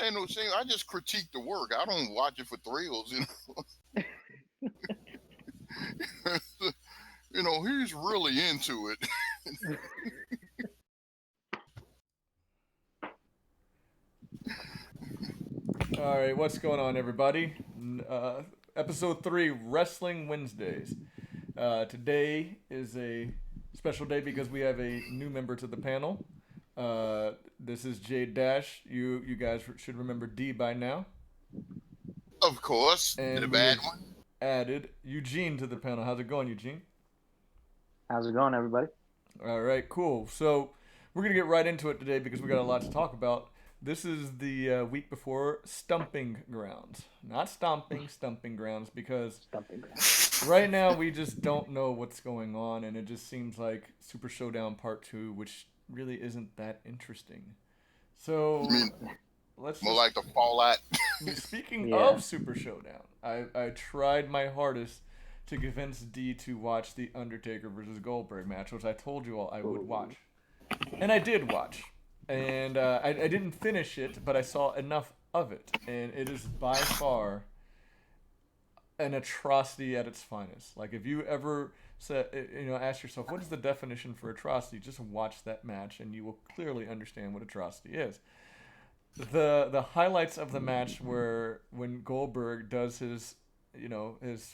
ain't no shame. I just critique the work. I don't watch it for thrills. He's really into it. All right, what's going on, everybody? Episode 3, Wrestling Wednesdays. Today is a special day because we have a new member to the panel. This is Jade Dash. You guys should remember D by now. Of course, the And we bad have one. added Eugene to the panel. How's it going, Eugene? How's it going, everybody? All right, cool. So we're gonna get right into it today because we got a lot to talk about. This is the week before Stomping Grounds, not Stomping, Stomping Grounds, because Stomping Grounds. right now we just don't know what's going on, and it just seems like Super Showdown Part 2, which really isn't that interesting. So I mean, let's more just, like the Fallout. speaking Yeah. of Super Showdown, I tried my hardest to convince D to watch the Undertaker versus Goldberg match, which I told you all I would watch. And I did watch. And I didn't finish it, but I saw enough of it. And it is by far an atrocity at its finest. Like, if you ever ask yourself, what is the definition for atrocity? Just watch that match, and you will clearly understand what atrocity is. The highlights of the match were when Goldberg does his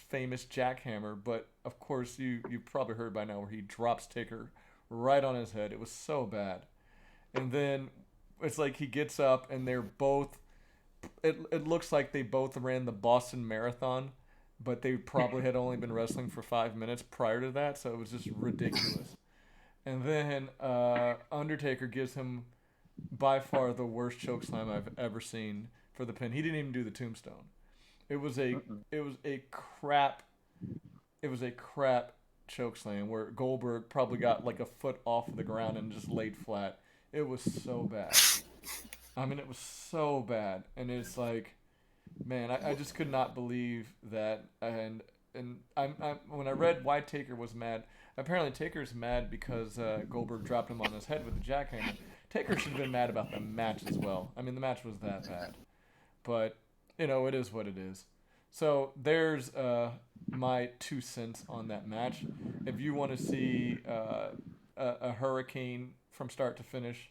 famous jackhammer, but of course you've probably heard by now where he drops Taker right on his head. It was so bad. And then it's like he gets up and they're both it looks like they both ran the Boston Marathon, but they probably had only been wrestling for 5 minutes prior to that, so it was just ridiculous. And then Undertaker gives him by far the worst chokeslam I've ever seen for the pin. He didn't even do the tombstone. It was a crap chokeslam where Goldberg probably got like a foot off of the ground and just laid flat. It was so bad. I mean, it was so bad, and it's like, man, I just could not believe that. And I'm when I read why Taker was mad, apparently Taker's mad because Goldberg dropped him on his head with the jackhammer. Taker should have been mad about the match as well. I mean, the match was that bad, but it is what it is. So there's my 2 cents on that match. If you want to see a hurricane from start to finish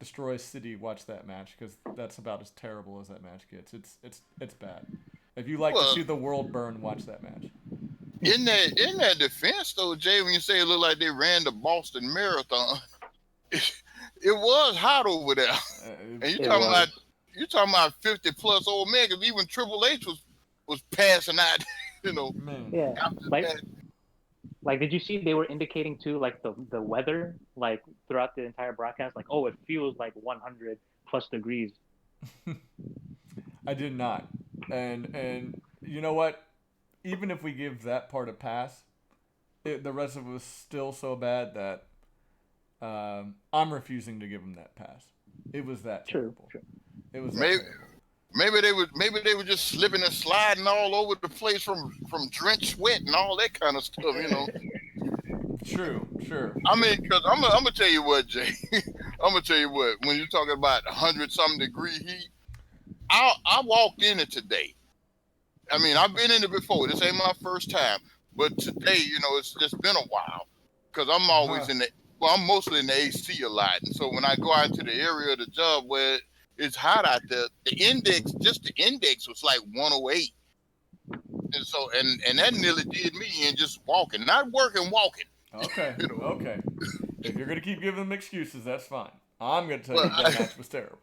destroy a city, watch that match, because that's about as terrible as that match gets. It's bad. If you like to see the world burn, watch that match. In that defense though, Jay, when you say it looked like they ran the Boston Marathon, it was hot over there. And you're talking about 50 plus old men, because even Triple H was passing out, Man. Yeah, like did you see they were indicating too, like the weather, like throughout the entire broadcast, like, oh, it feels like 100 plus degrees. I did not, and you know what? Even if we give that part a pass, the rest of it was still so bad that I'm refusing to give him that pass. It was that terrible. True. It was maybe terrible. maybe they were just slipping and sliding all over the place from drenched sweat and all that kind of stuff. True. I mean, because I'm gonna tell you what, Jay. I'm gonna tell you what. When you're talking about 100-something degree heat, I walked in it today. I mean, I've been in it before. This ain't my first time, but today, it's just been a while, because I'm always I'm mostly in the AC a lot, and so when I go out to the area of the job where it's hot out there, the index was like 108, and so and that nearly did me in just walking, not working, walking. Okay. Okay. If you're gonna keep giving them excuses, that's fine. I'm gonna tell you that match was terrible.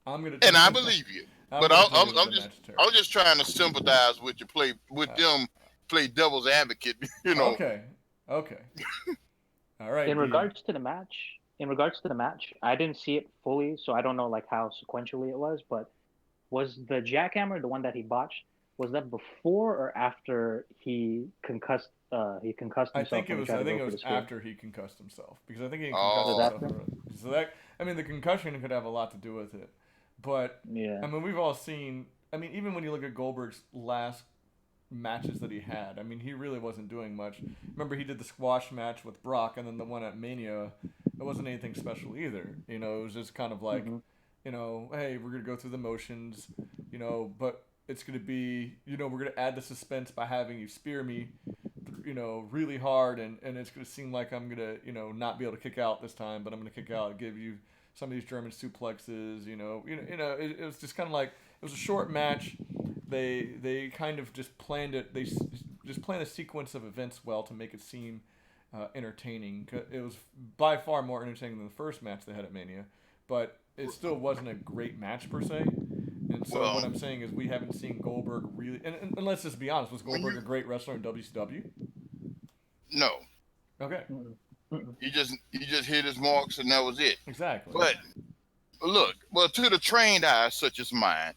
And I believe you, but I'm just trying to sympathize with you, play devil's advocate. Okay. All right. In regards to the match, I didn't see it fully, so I don't know like how sequentially it was. But was the jackhammer, the one that he botched, was that before or after he concussed? He concussed himself. I think it was after he concussed himself, because I think he concussed himself. So that, I mean, the concussion could have a lot to do with it. But yeah, I mean, we've all seen. I mean, even when you look at Goldberg's last matches that he had, I mean, he really wasn't doing much. Remember, he did the squash match with Brock, and then the one at Mania. It wasn't anything special either. It was just kind of like hey, we're gonna go through the motions, but it's gonna be, we're gonna add the suspense by having you spear me, really hard, and it's gonna seem like I'm gonna, not be able to kick out this time, but I'm gonna kick out and give you some of these German suplexes, it was just kind of like it was a short match. They kind of just planned it. They just planned a sequence of events well to make it seem entertaining. It was by far more entertaining than the first match they had at Mania, but it still wasn't a great match per se. And so what Well, I'm saying is we haven't seen Goldberg really. And let's just be honest, was when Goldberg you a great wrestler in WCW? no, Okay, Mm-mm. Mm-mm. he just hit his marks and that was it. exactly. But look, well, to the trained eye such as mine,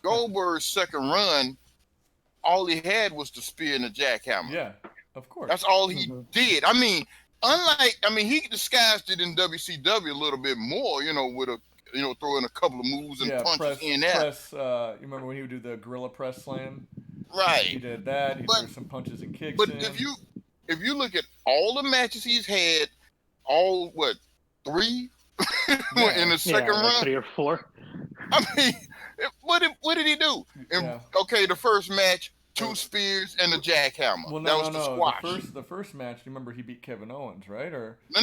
Goldberg's second run, all he had was the spear and the jackhammer. Yeah, of course. That's all he Mhm. did. He disguised it in WCW a little bit more, with throwing a couple of moves and Yeah, punches press in there. press. You remember when he would do the gorilla press slam? He Right. did that. He But threw some punches and kicks but in. if you look at all the matches he's had, all what, three Yeah. in the second Yeah, like run? 3 or 4. I mean, what did he do? Yeah. Okay, the first match, Uh, 2 spears and a jackhammer. Well, That no, was no, the no. squash. The first match. You remember he beat Kevin Owens, right? Or No.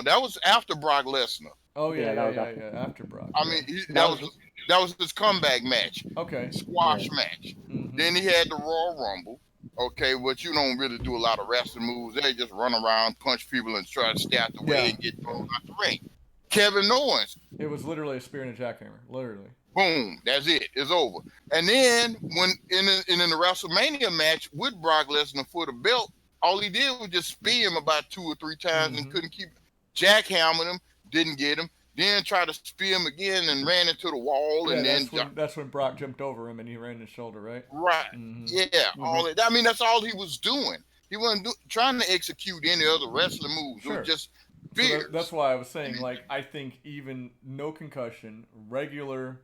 That was after Brock Lesnar. oh Yeah, that was yeah, after. yeah. After Brock. I Yeah. mean, That was that was his comeback match, Okay. squash yeah. match. Mm-hmm. Then he had the Royal Rumble. Okay, which you don't really do a lot of wrestling moves. They just run around, punch people, and try to stay out the way Yeah. and get thrown out the ring. Kevin Owens, It was literally a spear and a jackhammer. Literally. boom, that's it. It's over. And then when in the WrestleMania match with Brock Lesnar for the belt, all he did was just spear him about 2 or 3 times and Mm-hmm. couldn't keep jackhammering him, didn't get him. Then tried to spear him again and ran into the wall Yeah, and then that's when Brock jumped over him and he ran his shoulder, right? right, Mm-hmm. yeah, Mhm. all that. I mean, that's all he was doing. He wasn't trying to execute any other wrestling moves. It Sure. was just So spears. that's why I was saying, like, I think even no concussion, regular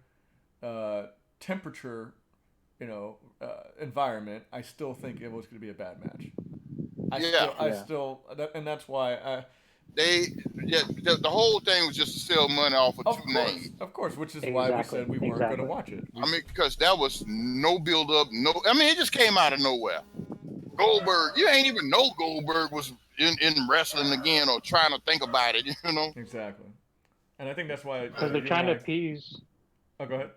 temperature, environment, I still think it was going to be a bad match. And that's why The whole thing was just to sell money off of 2 names. of course, which is why we Exactly. said we weren't going to watch it. I mean, because that was no build up, it just came out of nowhere. Goldberg, you ain't even know Goldberg was in wrestling again or trying to think about it, Exactly, and I think that's why Because they're trying to appease. Oh, go ahead.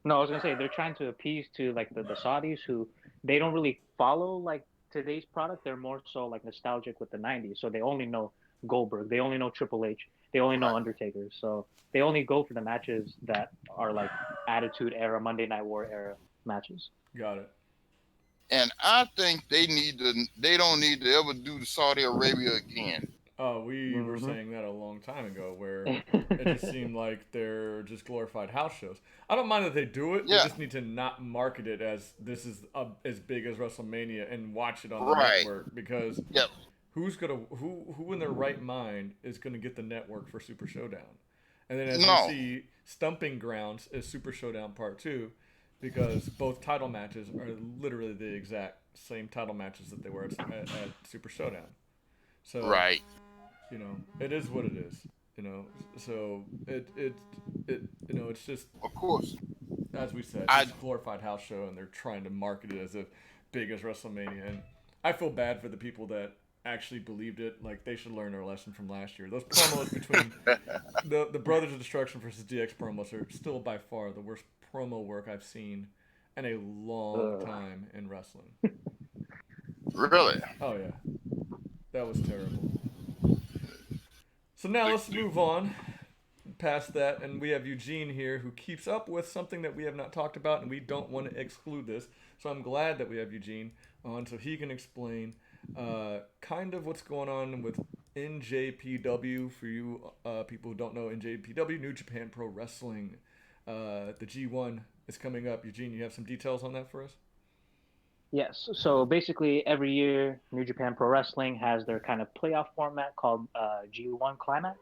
No, I was gonna say they're trying to appease to like the Saudis who they don't really follow like today's product. They're more so like nostalgic with the '90s, so they only know Goldberg, they only know Triple H, they only know Right. Undertaker. So they only go for the matches that are like Attitude Era, Monday Night War era matches. Got it. And I think they don't need to ever do the Saudi Arabia again. Oh, we were Mhm. saying that a long time ago, where it just seemed like they're just glorified house shows. I don't mind that they do it. Yeah. They just need to not market it as this is as big as WrestleMania and watch it on the Right. network, because Yep. who in their right mind is gonna get the network for Super Showdown? And then as No. we see, Stumping Grounds is Super Showdown Part 2, because both title matches are literally the exact same title matches that they were at Super Showdown. So Right. it is what it is. So it's just, Of course. as we said, I- it's a glorified house show, and they're trying to market it as if big as WrestleMania. And I feel bad for the people that actually believed it. Like, they should learn their lesson from last year. Those promos between the Brothers of Destruction versus DX promos are still by far the worst promo work I've seen in a long time in wrestling. Really? Oh yeah, that was terrible. So now let's move on past that, and we have Eugene here who keeps up with something that we have not talked about, and we don't want to exclude this. So I'm glad that we have Eugene on so he can explain kind of what's going on with NJPW. For you people who don't know, NJPW, New Japan Pro Wrestling, the G1 is coming up. Eugene, you have some details on that for us? Yes. So basically, every year, New Japan Pro Wrestling has their kind of playoff format called G1 Climax.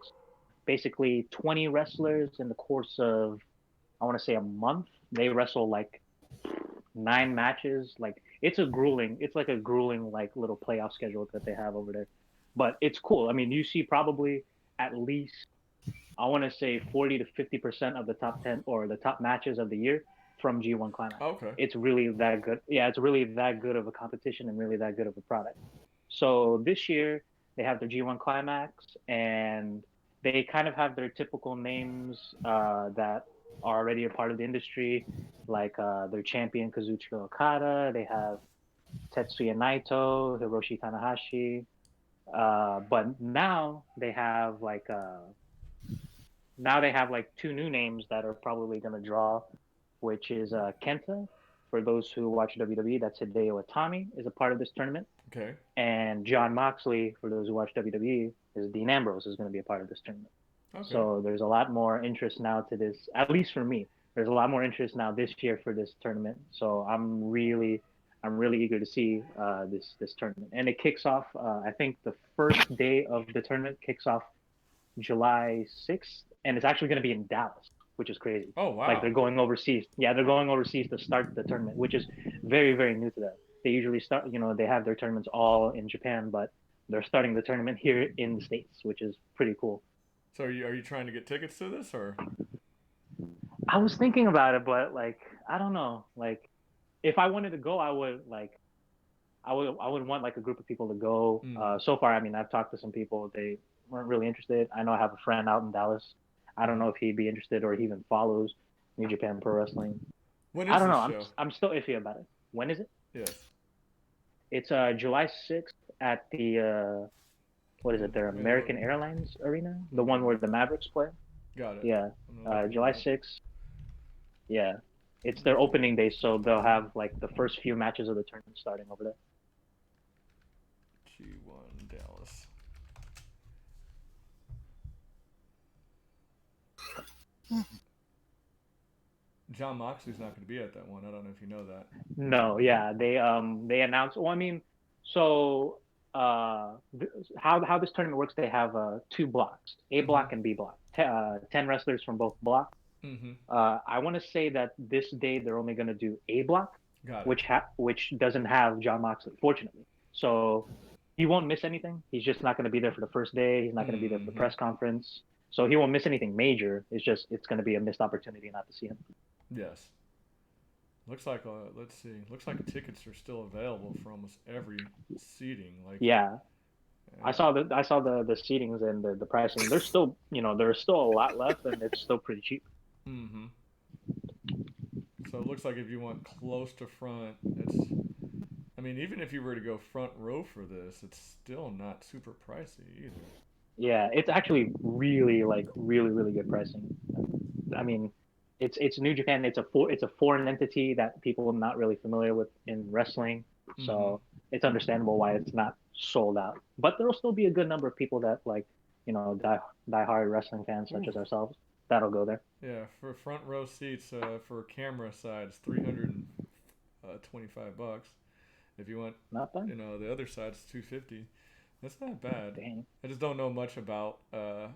Basically, 20 wrestlers in the course of, I want to say, a month. They wrestle like 9 matches. Like it's like a grueling like little playoff schedule that they have over there. But it's cool. I mean, you see probably at least I want to say 40 to 50% of the top 10 or the top matches of the year from G1 Climax. Okay. It's really that good. Yeah, it's really that good of a competition and really that good of a product. So this year they have their G1 Climax, and they kind of have their typical names that are already a part of the industry, like their champion Kazuchika Okada. They have Tetsuya Naito, Hiroshi Tanahashi. But now they have like two new names that are probably going to draw, which is Kenta. For those who watch WWE, that's Hideo Itami is a part of this tournament, Okay. and John Moxley, for those who watch WWE, is Dean Ambrose is going to be a part of this tournament. Okay. So there's a lot more interest now to this, at least for me. There's a lot more interest now this year for this tournament. So I'm really eager to see this tournament. And it kicks off. I think the first day of the tournament kicks off July 6th, and it's actually going to be in Dallas, which is crazy. Oh Like wow. they're going overseas. Yeah, they're going overseas to start the tournament, which is very, very new to them. They usually start, they have their tournaments all in Japan, but they're starting the tournament here in the States, which is pretty cool. So are you trying to get tickets to this or? I was thinking about it, but like, I don't know. Like, if I wanted to go, I would want like a group of people to go. Mm. So far, I mean, I've talked to some people. They weren't really interested. I know I have a friend out in Dallas. I don't Mm. know if he'd be interested or he even follows New Japan Pro Wrestling. When I is don't know. this I'm show? I'm still iffy about it. When is it? Yes. It's July 6th at the what is it? Their And what? American Airlines Arena, the one Okay. where the Mavericks play. Got it. Yeah, I'm gonna look July it up. 6th. Yeah, it's their opening day, so they'll have like the first few matches of the tournament starting over there. G1 Dallas. John Moxley's not going to be at that one. I don't know if you know that. No, yeah, they announced. Well, I mean, so how this tournament works? They have two blocks, A Mm-hmm. block and B block. 10 wrestlers from both blocks. Mm-hmm. I want to say that this day they're only going to do A block, Got it. which doesn't have John Moxley, fortunately. So he won't miss anything. He's just not going to be there for the first day. He's not going to be there for the Mm-hmm. press conference. So he won't miss anything major. It's going to be a missed opportunity not to see him. Yes. Looks like let's see. Looks like tickets are still available for almost every seating. Like, Yeah, uh, I saw the seatings and the pricing. There's still there's still a lot left, and it's still pretty cheap. mm-hmm. So it looks like if you want close to front, it's. I mean, even if you were to go front row for this, it's still not super pricey either. Yeah, it's actually really like really good pricing. I mean, it's New Japan. It's a foreign entity that people are not really familiar with in wrestling, Mm-hmm. so it's understandable why it's not sold out. But there'll still be a good number of people that like die hard wrestling fans such Ooh. as ourselves that'll go there. Yeah, for front row seats, for camera side, it's $325. If you want, Not bad. the other side's $250. That's not bad. Dang. I just don't know much about, that.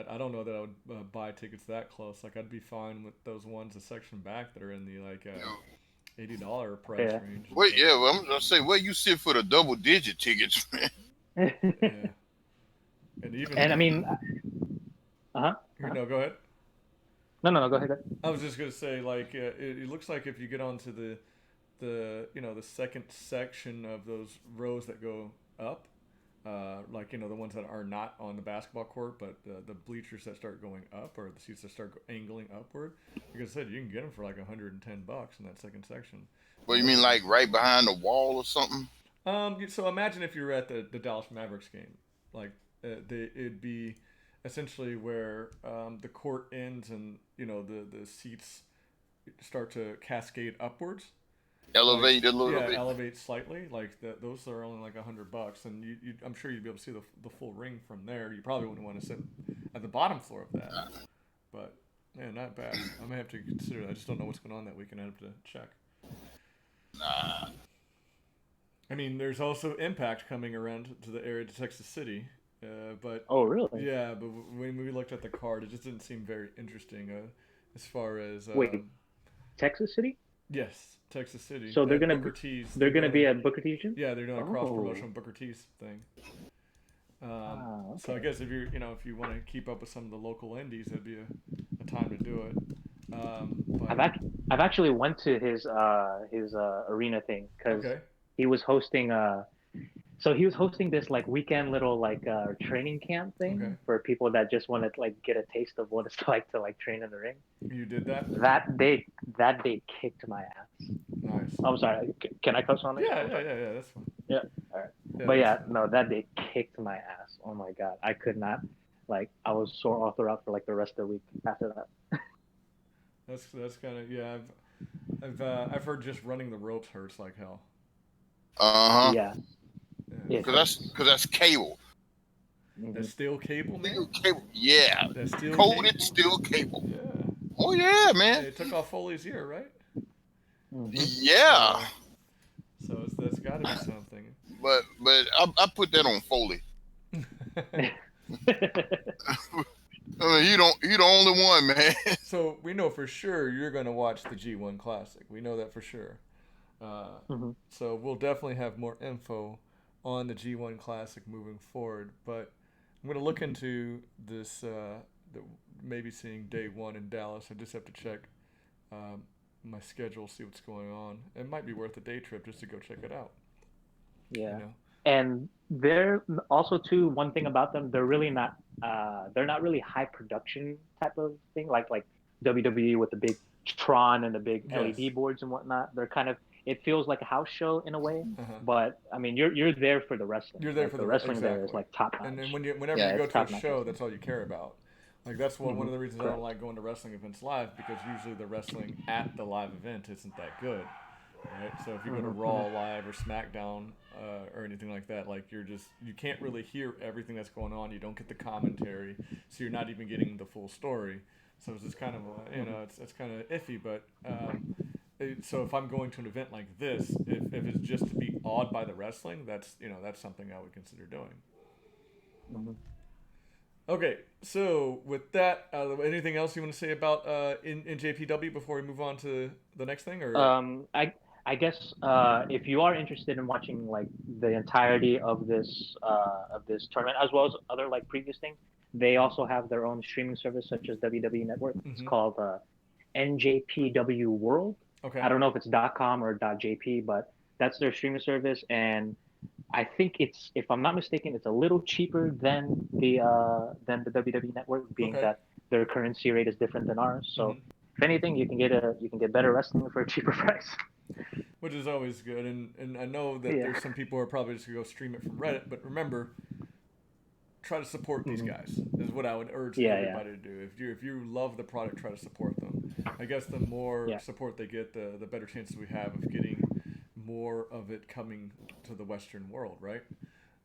I don't know that I would buy tickets that close. Like I'd be fine with those ones a section back that are in the like $80 price Yeah. range. Wait, yeah, well, I'm gonna say where you sit for the double digit tickets, man. Yeah, and even And I mean, huh? no, go ahead. No. Go ahead. I was just gonna say like it looks like if you get onto the second section of those rows that go up, like the ones that are not on the basketball court, but the bleachers that start going up or the seats that start angling upward. Like I said, you can get them for like $110 in that second section. What And you those mean, are like right behind the wall or something? so imagine if you were at the Dallas Mavericks game, like it'd be essentially where the court ends and the seats start to cascade upwards. Like Elevate a little yeah, bit. elevate slightly. Like those are only like $100, and I'm sure you'd be able to see the full ring from there. You probably wouldn't want to sit at the bottom floor of that, but man, not bad. I may have to consider that. I just don't know what's going on that weekend. I have to check. Nah. I mean, there's also Impact coming around to the area to Texas City, but Oh, really? yeah, but when we looked at the card, it just didn't seem very interesting as far as Wait, Texas City? yes, Texas City. So They have Booker T's. they're They're gonna doing be at Booker T. yeah, they're doing a cross Oh, promotion Booker T's thing. Okay. So I guess if if you want to keep up with some of the local indies, that'd be a time to do it. I've But act I've actually went to his arena thing because okay, he was hosting so he was hosting this like weekend little like training camp okay, thing for people that just want to like get a taste of what it's like to like train in the ring. you did that. That day kicked my ass. Nice. I'm sorry. Can I cuss on it? Yeah, I'm yeah, sorry. yeah, yeah. That's fine. Yeah. All right. Yeah, But that's yeah, fine. no, that day kicked my ass. Oh my god, I could not. Like, I was sore all throughout for like the rest of the week after that. That's kind of yeah. I've heard just running the ropes hurts like hell. Uh huh. Yeah, Yeah. it hurts. Cause that's cable. Hmm. That steel cable, Steel man. cable. Yeah. That steel Coated cable. steel cable. Yeah. Oh yeah, Hey, man. it took off Foley's ear, right? Hmm. Yeah. So that's got to be something. But I put that on Foley. I mean, he the only one, man. So we know for sure you're going to watch the G1 Classic. We know that for sure. Hmm. So we'll definitely have more info on the G1 Classic moving forward. But I'm going to look into this, maybe seeing day one in Dallas. I just have to check um, my schedule, see what's going on. It might be worth a day trip just to go check it out. You Yeah, know. and they're also too, one thing about them, they're not really high production type of thing like WWE with the big Tron and the big LED Yes. boards and whatnot. They're kind of, it feels like a house show in a way, Uh-huh. but I mean you're there for the wrestling. You're there Like for the the wrestling there is exactly. like top And then notch. whenever you Yeah, go it's to a top notch show, wrestling. that's all you care about. Like that's one Hmm. of the reasons I don't Correct. like going to wrestling events live because usually the wrestling at the live event isn't that good. Right? So if you go to Hmm. Raw Hmm. live or SmackDown or anything like that, like you can't really hear everything that's going on. You don't get the commentary, so you're not even getting the full story. So it's just kind of Hmm. it's kind of iffy. But so if I'm going to an event like this, if it's just to be awed by the wrestling, that's something I would consider doing. Hmm. Okay, so with that, anything else you want to say about in JPW before we move on to the next thing, or Um, I I guess if you are interested in watching like the entirety of this tournament as well as other like previous things, they also have their own streaming service such as WWE Network. It's mm-hmm. called NJPW World. Okay, I don't know if it's .com or .jp, but that's their streaming service, and I think it's, if I'm not mistaken, it's a little cheaper than the WWE Network, being okay, that their currency rate is different than ours. mm-hmm. So if anything, you can get better wrestling for a cheaper price. Which is always good, and I know that Yeah. there's some people who are probably just gonna go stream it from Reddit, but remember, try to support these Hmm. guys is what I would urge Yeah, yeah, everybody to do. If you love the product, try to support them. I guess the more yeah. support they get, the better chances we have of getting more of it coming to the Western world, right?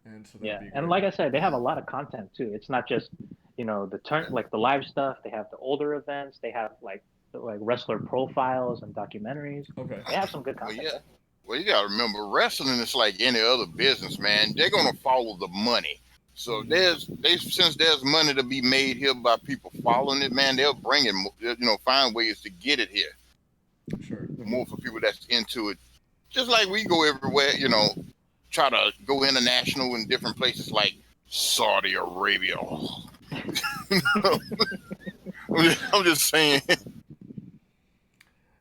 And so that'd Yeah. be And great. like I said, they have a lot of content too. It's not just, the turn, like the live stuff. They have the older events. They have like wrestler profiles and documentaries. Okay. They have some good Well, content yeah. there. Well, you gotta remember, wrestling is like any other business, man. They're gonna follow the money. So Mm-hmm. since there's money to be made here by people following it, man, they'll bring it. Find ways to get it here Sure. Hmm. more for people that's into it. Just like we go everywhere, try to go international in different places like Saudi Arabia. I'm just saying.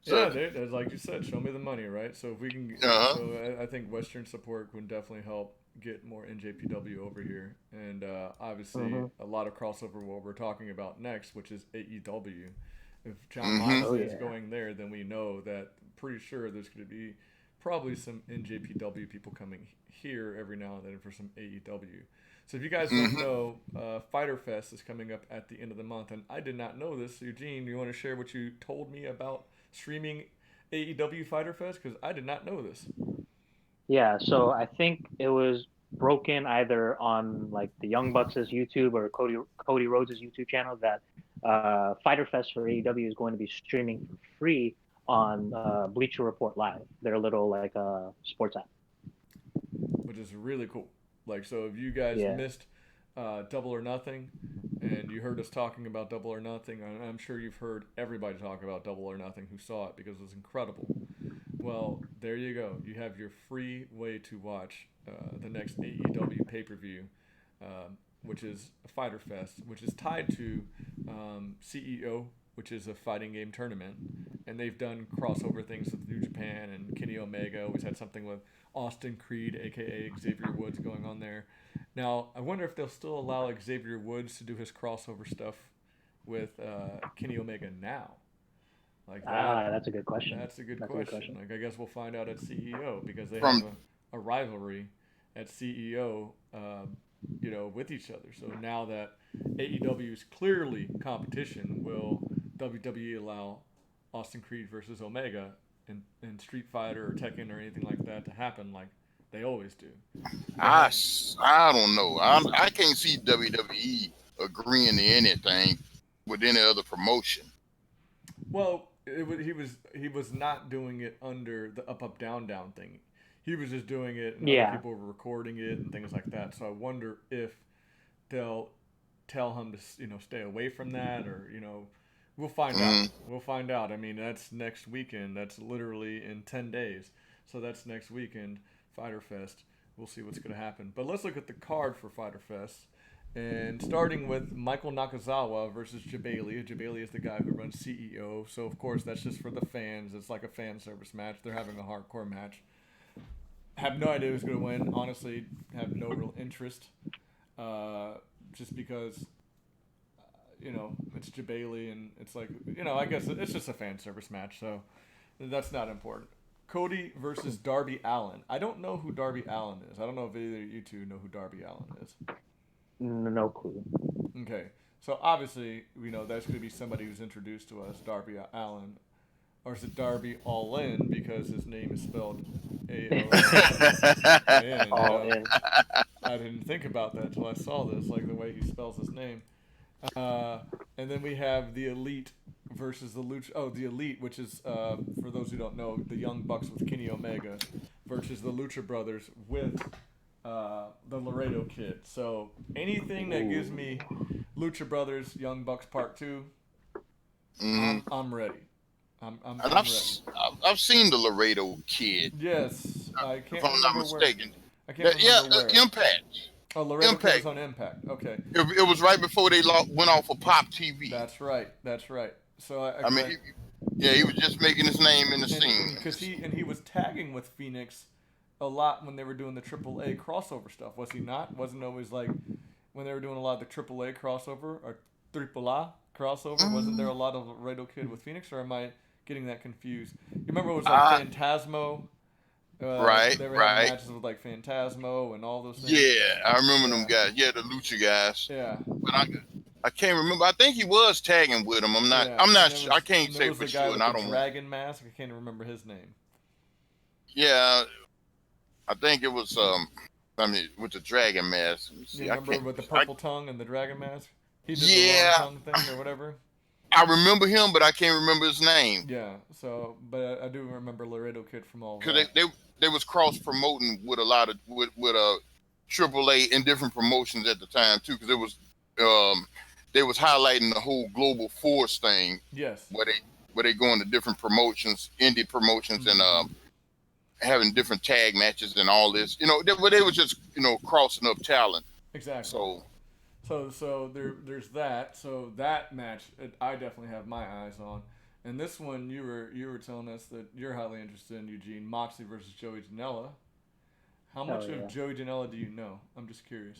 So, Yeah, there's like you said, show me the money, right? So if we can, uh-huh. so I think Western support would definitely help get more NJPW over here, and obviously Hmm. a lot of crossover what we're talking about next, which is AEW. If John Mm-hmm. Oh Moxley is yeah. going there, then we know that pretty sure there's going to be probably some NJPW people coming here every now and then for some AEW. So if you guys don't Mm-hmm. know, Fighter Fest is coming up at the end of the month, and I did not know this. Eugene, you want to share what you told me about streaming AEW Fighter Fest? Because I did not know this. Yeah, so I think it was broken either on like the Young Bucks' YouTube or Cody Rhodes' YouTube channel that Fighter Fest for AEW is going to be streaming for free on Bleacher Report Live, their little like sports app. Which is really cool. Like, so if you guys Yeah. missed Double or Nothing, and you heard us talking about Double or Nothing, and I'm sure you've heard everybody talk about Double or Nothing who saw it because it was incredible. Well, there you go. You have your free way to watch the next AEW pay per view which is a Fighter Fest, which is tied to CEO, which is a fighting game tournament, and they've done crossover things with New Japan and Kenny Omega. Always had something with Austin Creed, aka Xavier Woods, going on there. Now, I wonder if they'll still allow Xavier Woods to do his crossover stuff with Kenny Omega now. Like that. That's a good question. That's a good question. Like I guess we'll find out at CEO because they From have a rivalry at CEO, with each other. So now that AEW is clearly competition, will WWE allow Austin Creed versus Omega in Street Fighter or Tekken or anything like that to happen like they always do? I don't know. I can't see WWE agreeing to anything with any other promotion. Well, he was not doing it under the up down down thing. He was just doing it, and other people were recording it and things like that. So I wonder if they'll tell him to stay away from that, or we'll find out. We'll find out. I mean, that's next weekend. That's literally in 10 days. So that's next weekend, Fighter Fest. We'll see what's going to happen. But let's look at the card for Fighter Fest. And starting with Michael Nakazawa versus Jabali. Jabali is the guy who runs CEO. So, of course, that's just for the fans. It's like a fan service match. They're having a hardcore match. Have no idea who's going to win. Honestly, have no real interest. Just because, it's Jabali and it's like, I guess it's just a fan service match. So that's not important. Cody versus Darby Allin. I don't know who Darby Allin is. I don't know if either of you two know who Darby Allin is. No clue. Okay, so obviously we know that's going to be somebody who's introduced to us, Darby Allin, or is it Darby All In because his name is spelled A-L-L-I-N. All in. I didn't think about that until I saw this, like the way he spells his name. And then we have the Elite versus the Lucha. Oh, the Elite, which is for those who don't know, the Young Bucks with Kenny Omega versus the Lucha Brothers with the Laredo Kid. So anything that gives me Lucha Brothers, Young Bucks Part 2, I'm ready. I'm ready. I've seen the Laredo Kid. Yes, I can't if I'm not remember mistaken. where. I can't remember where. Impact. Oh, Laredo Kid was on Impact. Okay. It was right before they went off of Pop TV. That's right. So he was just making his name in the scene. Because he was tagging with Phoenix a lot when they were doing the AAA crossover stuff, was he not? Wasn't always like when they were doing a lot of the AAA crossover or AAA crossover? Wasn't there a lot of Laredo Kid with Phoenix, or am I getting that confused? You remember it was like Phantasmo? Right. They were having matches with like Phantasmo and all those things. Yeah, I remember them guys. Yeah, the Lucha guys. Yeah. But I can't remember. I think he was tagging with him. I'm not sure. I can't say for sure. And I don't. Dragon mask. I can't remember his name. Yeah. I think it was with the dragon mask. You remember with the purple tongue and the dragon mask? He did the long tongue thing or whatever. I remember him, but I can't remember his name. Yeah. So, but I do remember Laredo Kid from all that. Because they was cross promoting with a lot of with AAA in different promotions at the time too. Because it was they was highlighting the whole Global Force thing. Yes. Where they going to different promotions, indie promotions, and having different tag matches and all this, they were just, crossing up talent. Exactly. So there's that. So that match, I definitely have my eyes on. And this one, you were telling us that you're highly interested in, Eugene, Moxley versus Joey Janela. How much of Joey Janela do you know? I'm just curious.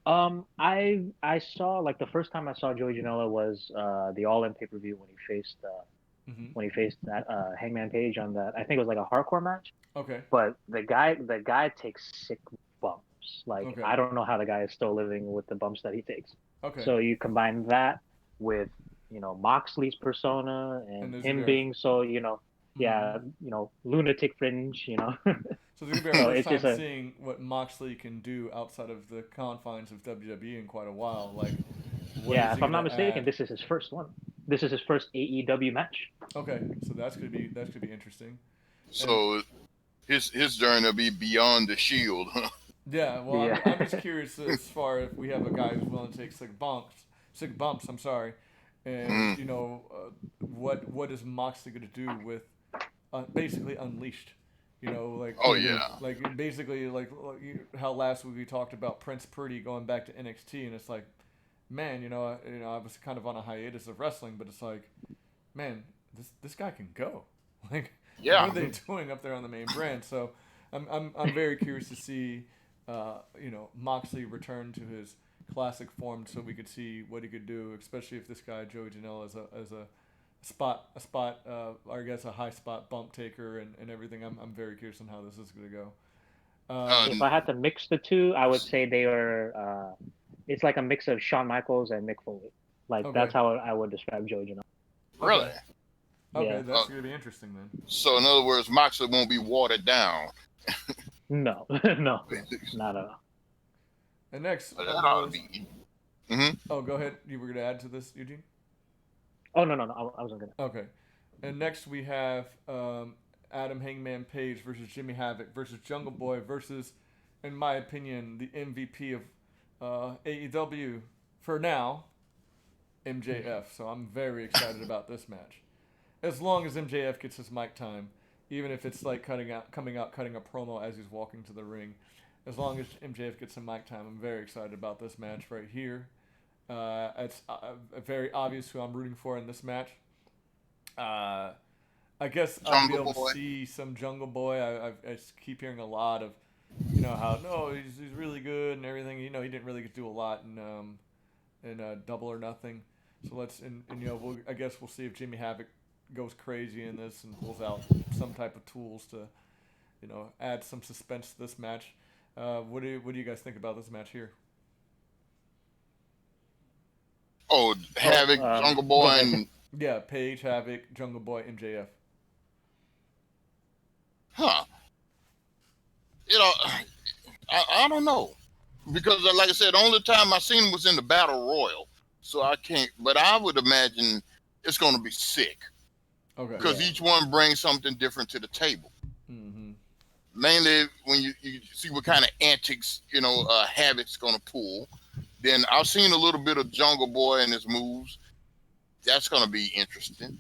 I saw, like, the first time I saw Joey Janela was the All In pay-per-view when he faced that Hangman Page on that. I think it was like a hardcore match. Okay. But the guy takes sick bumps. Like, I don't know how the guy is still living with the bumps that he takes. Okay. So you combine that with Moxley's persona and him being so lunatic fringe. So it's gonna be our first time seeing what Moxley can do outside of the confines of WWE in quite a while. Like, if I'm not mistaken, this is his first one. This is his first AEW match. Okay, so that's gonna be interesting. So his journey will be beyond the Shield, huh? Yeah, well, I'm just curious as far if we have a guy who's willing to take sick bumps. I'm sorry, and what is Moxley gonna do with basically Unleashed? You know, like Oh yeah. like basically like how last week we talked about Prince Pretty going back to NXT, and it's like, man, I was kind of on a hiatus of wrestling, but it's like, man, this guy can go. Like, what Yeah. are they doing up there on the main brand? So, I'm very curious to see, Moxley return to his classic form, so we could see what he could do, especially if this guy Joey Janela is a spot, or I guess a high spot bump taker and everything. I'm very curious on how this is going to go. Uh, If I had to mix the two, I would say they are. It's like a mix of Shawn Michaels and Mick Foley. Like Okay, that's how I would describe Joey Janela. okay, really? okay. Yeah. That's going to be interesting then. So in other words, Moxley won't be watered down. No, no, Yeah. not at all. And next, That ought to boys. be. Hmm. Oh, go ahead. You were going to add to this, Eugene? Oh no, no, no. I wasn't gonna. Okay. And next we have Adam Hangman Page versus Jimmy Havoc versus Jungle Boy versus, in my opinion, the MVP of AEW for now, MJF. So I'm very excited about this match. As long as MJF gets his mic time, even if it's like cutting a promo as he's walking to the ring, as long as MJF gets some mic time, I'm very excited about this match right here. It's very obvious who I'm rooting for in this match. I guess I'll be Jungle able Boy. to see some Jungle Boy. I just keep hearing a lot of, how no, he's really good and everything. He didn't really get to do a lot in Double or Nothing. So I guess we'll see if Jimmy Havoc goes crazy in this and pulls out some type of tools to, add some suspense to this match. What do you guys think about this match here? Oh, Havoc, Jungle Go Boy, ahead. and Yeah, Page, Havoc, Jungle Boy, MJF. huh? You know, I don't know because, like I said, the only time I seen him was in the Battle Royal, so I can't. But I would imagine it's going to be sick Okay. because Yeah. each one brings something different to the table. Mm-hmm. Mainly when you see what kind of antics Havoc's going to pull. Then I've seen a little bit of Jungle Boy and his moves. That's going to be interesting.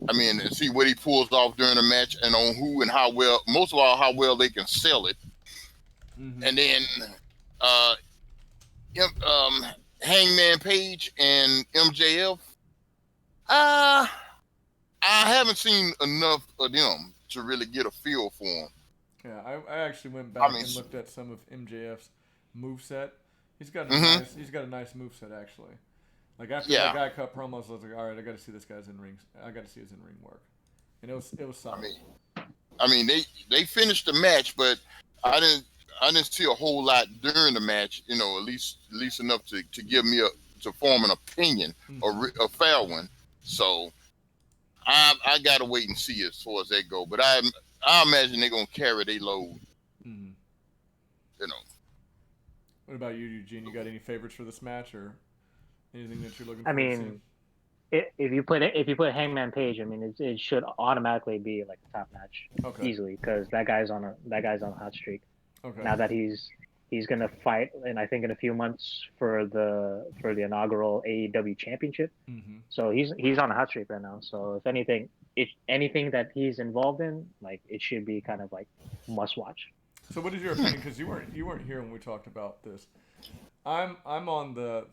I mean, and see what he pulls off during the match and on who and how well, most of all, how well they can sell it. Mm-hmm. And then uh, Hangman Page and MJF. I haven't seen enough of them to really get a feel for them. Yeah, I actually went I back mean, and looked at some of MJF's moveset. He's got a mhm. nice moveset actually. Like after Yeah. that guy cut promos, I was like, all right, I got to see this guy's in ring. I got to see his in ring work, and it was I solid. mean, they finished the match, but I didn't see a whole lot during the match. At least enough to give me to form an opinion, Mm-hmm. a fair one. So I gotta wait and see as far as that go. But I imagine they're gonna carry their load. Mm-hmm. You know. What about you, Eugene? You got any favorites for this match or anything that you're looking I forward to seeing? mean, if you put Hangman Page, I mean, it should automatically be like a top match Okay. easily because that guy's on a hot streak. Okay. Now that he's gonna fight, and I think in a few months for the inaugural AEW Championship. Mm-hmm. So he's on a hot streak right now. So if anything that he's involved in, like it should be kind of like must watch. So what is your opinion? Because you weren't here when we talked about this. I'm on the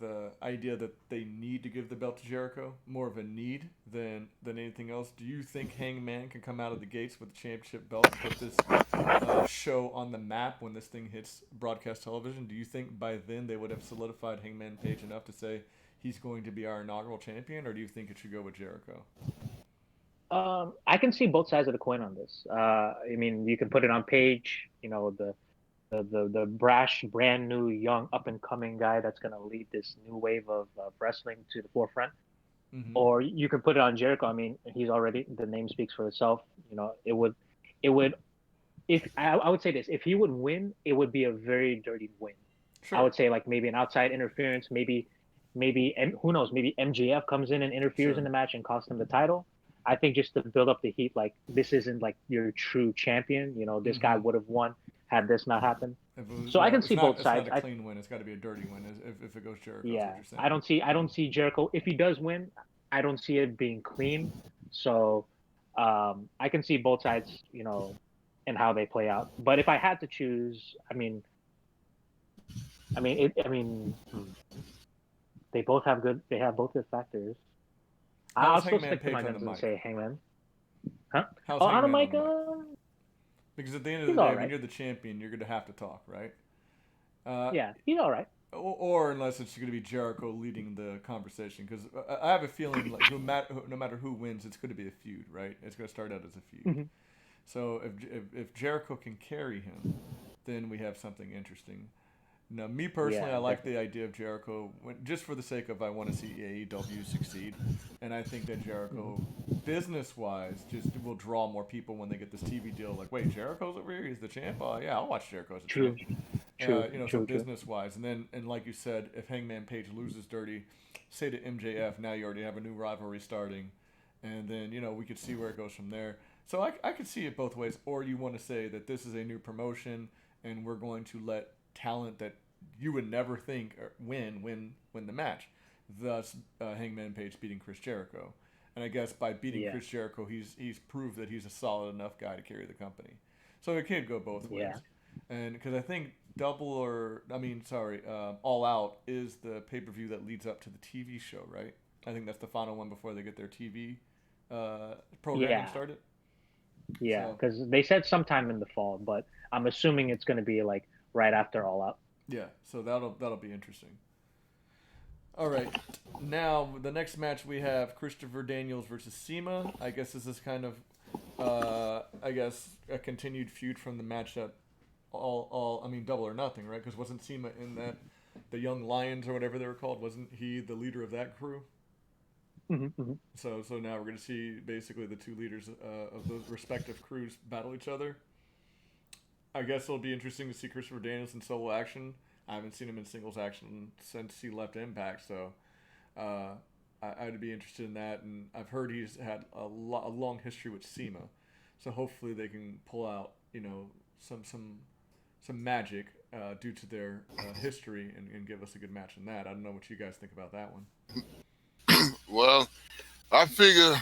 idea that they need to give the belt to Jericho, more of a need than anything else. Do you think Hangman can come out of the gates with the championship belt and put this show on the map when this thing hits broadcast television? Do you think by then they would have solidified Hangman Page enough to say he's going to be our inaugural champion, or do you think it should go with Jericho? I can see both sides of the coin on this. I mean, you can put it on Page, the brash, brand new, young, up and coming guy that's gonna lead this new wave of wrestling to the forefront. Mm-hmm. Or you can put it on Jericho. I mean, he's already the name speaks for itself. It would if I would say this, if he would win, it would be a very dirty win. I Sure. would say like maybe an outside interference, maybe who knows, maybe MJF comes in and interferes in Sure. the match and costs him the title. I think just to build up the heat, like this isn't like your true champion. This guy Mm-hmm. would have won had this not happened. If it was, So I can it's see not both it's not sides. a clean win. It's got to be a dirty win. If it goes Jericho, is what Yeah, you're saying. I don't see Jericho. If he does win, I don't see it being clean. So I can see both sides, and how they play out. But if I had to choose, they both have good. They have both good factors. How's I'll still Hangman stick to Page my on the guns and mic? say Hangman. Huh? How's Oh, on a Hangman mic. on the mic? Because at the end of He's the day, all when right. you're the champion, you're going to have to talk, right? Yeah, he's all right. Or unless it's going to be Jericho leading the conversation, because I have a feeling like no matter who wins, it's going to be a feud, right? It's going to start out as a feud. Mm-hmm. So if Jericho can carry him, then we have something interesting. Now, me personally, Yeah, I like definitely. the idea of Jericho just for the sake of I want to see AEW succeed, and I think that Jericho, business-wise, just will draw more people when they get this TV deal. Like, wait, Jericho's over here; he's the champ. Yeah, I'll watch Jericho as a True, champ. true, So true, true. business-wise, and like you said, if Hangman Page loses dirty, say to MJF, now you already have a new rivalry starting, and then we could see where it goes from there. So I could see it both ways. Or you want to say that this is a new promotion, and we're going to let talent that you would never think win the match. Thus, Hangman Page beating Chris Jericho, and I guess by beating Yeah, Chris Jericho, he's proved that he's a solid enough guy to carry the company. So it could go both yeah. ways, and because I think All Out is the pay-per-view that leads up to the TV show, right? I think that's the final one before they get their TV programming Yeah, started. yeah, So because they said sometime in the fall, but I'm assuming it's going to be like right after All Out. yeah, so that'll be interesting. All right, now the next match we have Christopher Daniels versus SEMA. I guess this is kind of, a continued feud from the matchup. Double or Nothing, right? Because wasn't SEMA in that the Young Lions or whatever they were called? Wasn't he the leader of that crew? Mm-hmm. So now we're going to see basically the two leaders of those respective crews battle each other. I guess it'll be interesting to see Christopher Daniels in solo action. I haven't seen him in singles action since he left Impact, so I'd be interested in that. And I've heard he's had a long history with SEMA, so hopefully they can pull out some magic due to their history and give us a good match in that. I don't know what you guys think about that one. Well, I figure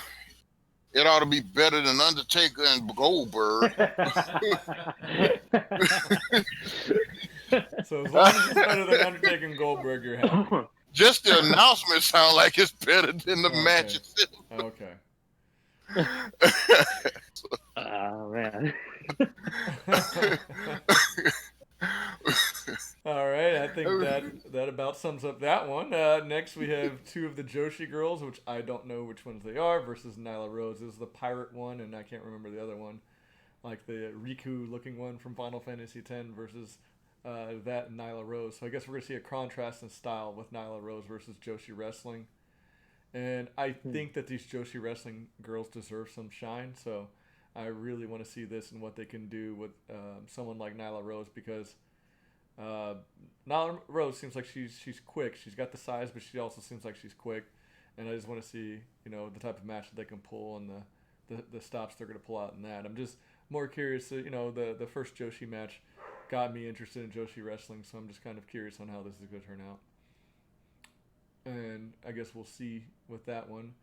it ought to be better than Undertaker and Goldberg. So as long as it's better than Undertaker and Goldberg, you're happy. Just the announcement sound like it's better than the match itself. Okay. Oh man. All right, I think that about sums up that one. Next, we have two of the Joshi girls, which I don't know which ones they are, versus Nyla Rose. This is the pirate one, and I can't remember the other one, like the Riku-looking one from Final Fantasy X versus that and Nyla Rose. So I guess we're gonna see a contrast in style with Nyla Rose versus Joshi Wrestling, and I think that these Joshi Wrestling girls deserve some shine. So I really want to see this and what they can do with someone like Nyla Rose, because Nyla Rose seems like she's quick. She's got the size, but she also seems like she's quick. And I just want to see the type of match that they can pull and the stops they're going to pull out in that. I'm just more curious. The first Joshi match got me interested in Joshi wrestling, so I'm just kind of curious on how this is going to turn out. And I guess we'll see with that one.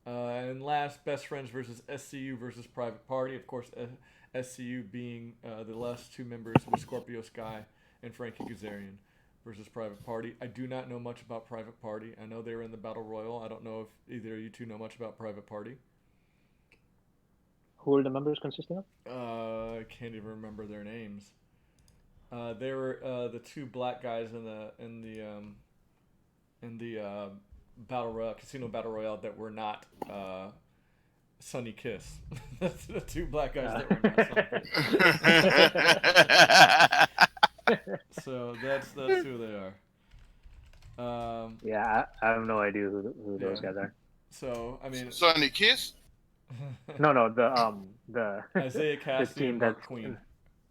And last, Best Friends versus SCU versus Private Party. Of course, SCU being the last two members with Scorpio Sky and Frankie Kazarian versus Private Party. I do not know much about Private Party. I know they were in the Battle Royal. I don't know if either of you two know much about Private Party. Who are the members consisting of? I can't even remember their names. They were the two black guys in the Battle Royale, Casino Battle Royale that were not Sunny Kiss. That's the two black guys that were not Sunny Kiss. So that's who they are. Yeah, I have no idea who those guys are. So I mean, Sonny Kiss. No, the Isaiah the Cassidy team and Mark that's Queen.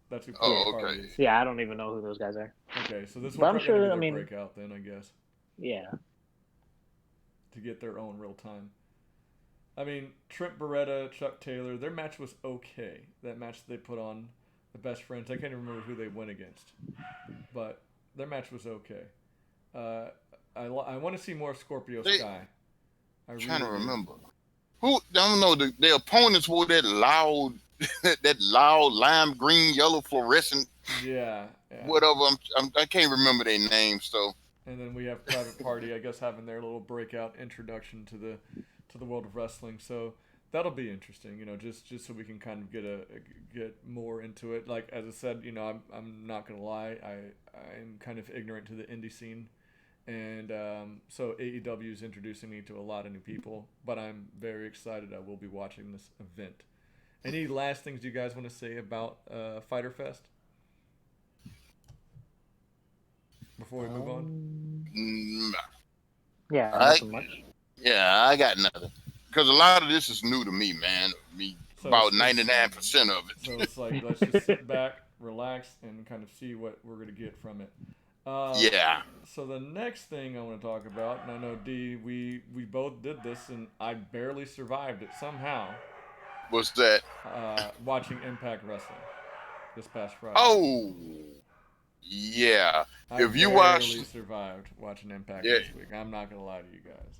That's who Oh, Private Party okay. is. Yeah, I don't even know who those guys are. Okay, so this But I'm one's sure. going to be their breakout then, I guess, Yeah. to get their own real time. I mean, Trent Beretta, Chuck Taylor, their match was okay. That match they put on the Best Friends, I can't even remember who they went against, but their match was okay. I want to see more Scorpio Sky. I'm trying to remember. Who? I don't know. The opponents were that loud that loud lime green, yellow, fluorescent, Yeah. whatever. I can't remember their names. So And then we have Private Party, I guess, having their little breakout introduction to the world of wrestling. So that'll be interesting, just so we can kind of get more into it. Like as I said, I'm not gonna lie, I'm kind of ignorant to the indie scene, and so AEW is introducing me to a lot of new people. But I'm very excited. I will be watching this event. Any last things you guys want to say about Fighter Fest before we move on? mm, Yeah, I nothing much. I got nothing because a lot of this is new to me, man. So About 99% of it. So it's like let's just sit back, relax, and kind of see what we're gonna get from it. Yeah. So the next thing I want to talk about, and I know D, we both did this, and I barely survived it somehow. What's that? Watching Impact Wrestling this past Friday. Oh, yeah. I If you barely watch, survived watching Impact yeah, this week. I'm not gonna lie to you guys.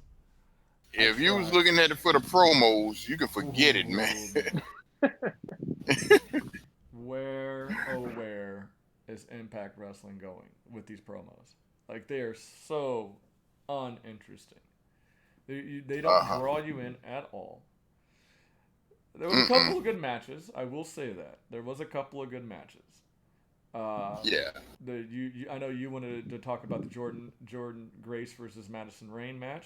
if you was looking at it for the promos, you can forget it, Ooh, man. Where is Impact Wrestling going with these promos? Like they are so uninteresting. They don't draw you in at all. There was a couple of good matches. I will say that there was a couple of good matches. Yeah. I know you wanted to talk about the Jordan Grace versus Madison Rain match.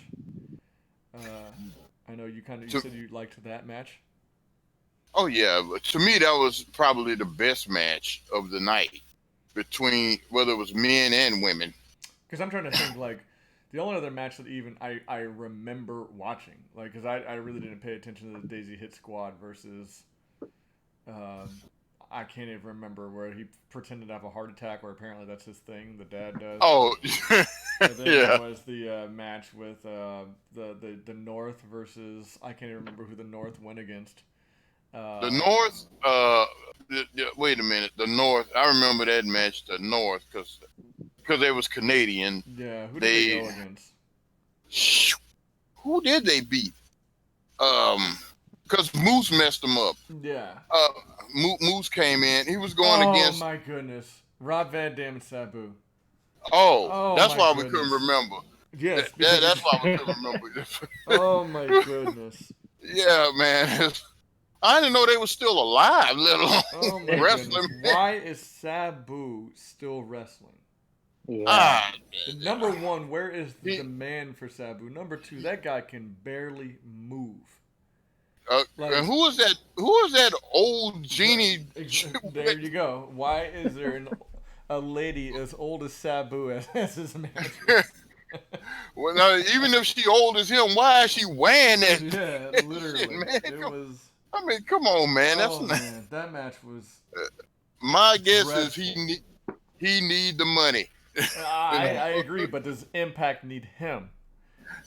I know you said you liked that match. Oh yeah, but to me that was probably the best match of the night between whether it was men and women. Because I'm trying to think like the only other match that even I remember watching, like, because I really didn't pay attention to the Daisy Hit Squad versus I can't even remember where he pretended to have a heart attack, where apparently that's his thing, the dad does. Oh, and then yeah. there was the match with the North versus, I can't even remember who the North went against. The North, wait a minute, the North, I remember that match, the North, because they was Canadian. Yeah, who did they go against? Who did they beat? Because Moose messed them up. Yeah. Moose came in. He was going against. Oh my goodness, Rob Van Dam and Sabu. Oh, that's why goodness. we couldn't remember. Yes, that's why we couldn't remember. Oh my goodness. Yeah, man. I didn't know they were still alive, let alone wrestling. Goodness. Why is Sabu still wrestling? Yeah. Number one, where is the demand for Sabu? Number two, that guy can barely move. And who is that? Who is that old genie? There you go. Why is there a lady as old as Sabu as his manager? Well, now, even if she old as him, why is she wearing that? Yeah, literally. Shit, man. It was. I mean, come on, man. Man, that match was. My guess dreadful. is he need the money. I agree, but does Impact need him?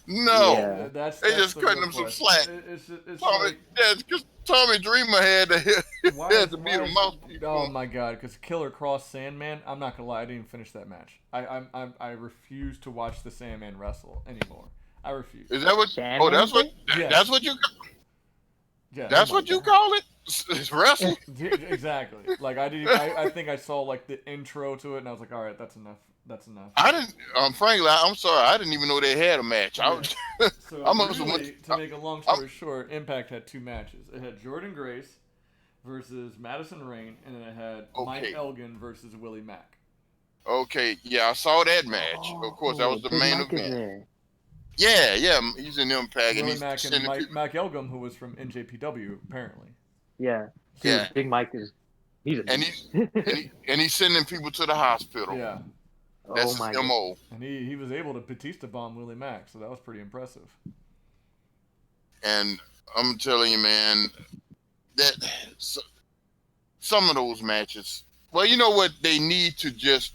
No, yeah. they just cutting him some slack. Because Tommy Dreamer had to be the mouthpiece. Oh my god! Because Killer Cross Sandman, I'm not gonna lie, I didn't even finish that match. I refuse to watch the Sandman wrestle anymore. I refuse. Is that what? Sandman that's what. Yeah. That's what you. Yeah. That's what you call it. It's wrestling. Exactly. Like I think I saw like the intro to it, and I was like, all right, that's enough. That's enough. I didn't. Frankly, I'm sorry. I didn't even know they had a match. Yeah. So to make a long story short, Impact had two matches. It had Jordan Grace versus Madison Rain, and then it had Mike Elgin versus Willie Mack. Okay, yeah, I saw that match. Of course, that was the main event. Yeah, he's in Impact. Willie and he's Mack and Mike Elgin, who was from NJPW, apparently. Yeah. So yeah. Big Mike he's sending people to the hospital. Yeah. That's his MO. And he was able to Batista bomb Willie Mack, so that was pretty impressive. And I'm telling you, man, that some of those matches. Well, you know what? They need to just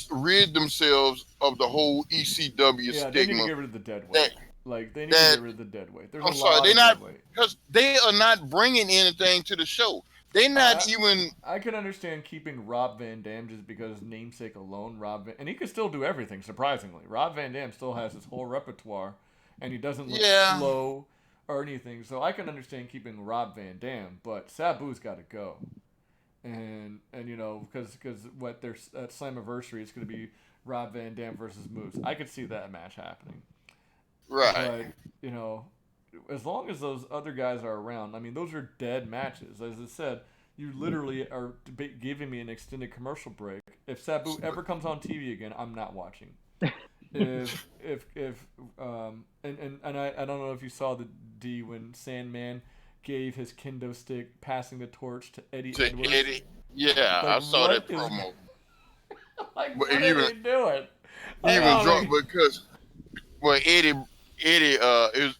rid themselves of the whole ECW stigma. They need to get rid of the dead weight. They need to get rid of the dead weight. I'm sorry, they're not, because they are not bringing anything to the show. They're not even. I can understand keeping Rob Van Dam just because namesake alone. And he can still do everything. Surprisingly, Rob Van Dam still has his whole repertoire, and he doesn't look slow or anything. So I can understand keeping Rob Van Dam, but Sabu's got to go. And you know, because what their Slammiversary is going to be Rob Van Dam versus Moose. I could see that match happening. Right. But you know, as long as those other guys are around, I mean, those are dead matches. As I said, you literally are giving me an extended commercial break. If Sabu ever comes on TV again, I'm not watching. If I don't know if you saw the D when Sandman gave his kendo stick passing the torch to Eddie Edwards. Eddie, yeah, Like, I saw that what is- promo. Like, But what are even- they doing? He Like, was oh, drunk because, well, Eddie,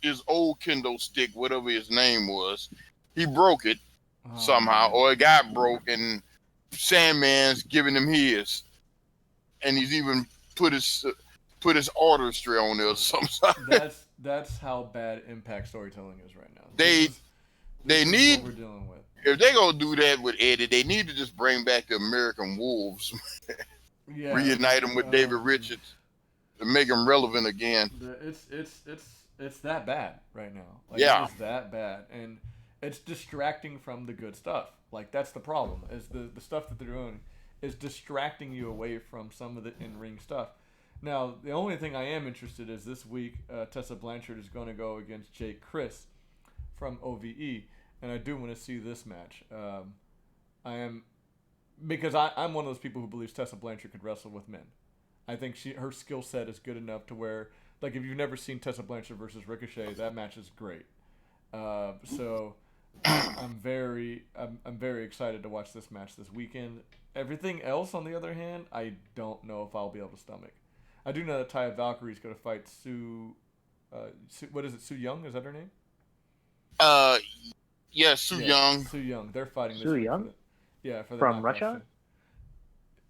his old kendo stick, whatever his name was, he broke it somehow, or it got broke, and Sandman's giving him his, and he's even put his artistry on there or something. That's how bad Impact storytelling is right now. They This is need, what we're dealing with. if they gonna do that with Eddie, they need to just bring back the American Wolves, Yeah, reunite him with David Richards, to make him relevant again. It's that bad right now. Like, Yeah. It is that bad, and it's distracting from the good stuff. Like, that's the problem. Is the stuff that they're doing is distracting you away from some of the in-ring stuff. Now, the only thing I am interested is this week, Tessa Blanchard is going to go against Jake Chris from OVE, and I do want to see this match. Because I'm one of those people who believes Tessa Blanchard could wrestle with men. I think her skill set is good enough to where, like, if you've never seen Tessa Blanchard versus Ricochet, that match is great. So I'm very excited to watch this match this weekend. Everything else, on the other hand, I don't know if I'll be able to stomach. I do know that Taya Valkyrie is going to fight Sue. What is it? Sue Young? Is that her name? Yeah, Sue Young. Sue Young. They're fighting this Sue week Young? for the From knockout Russia? shit.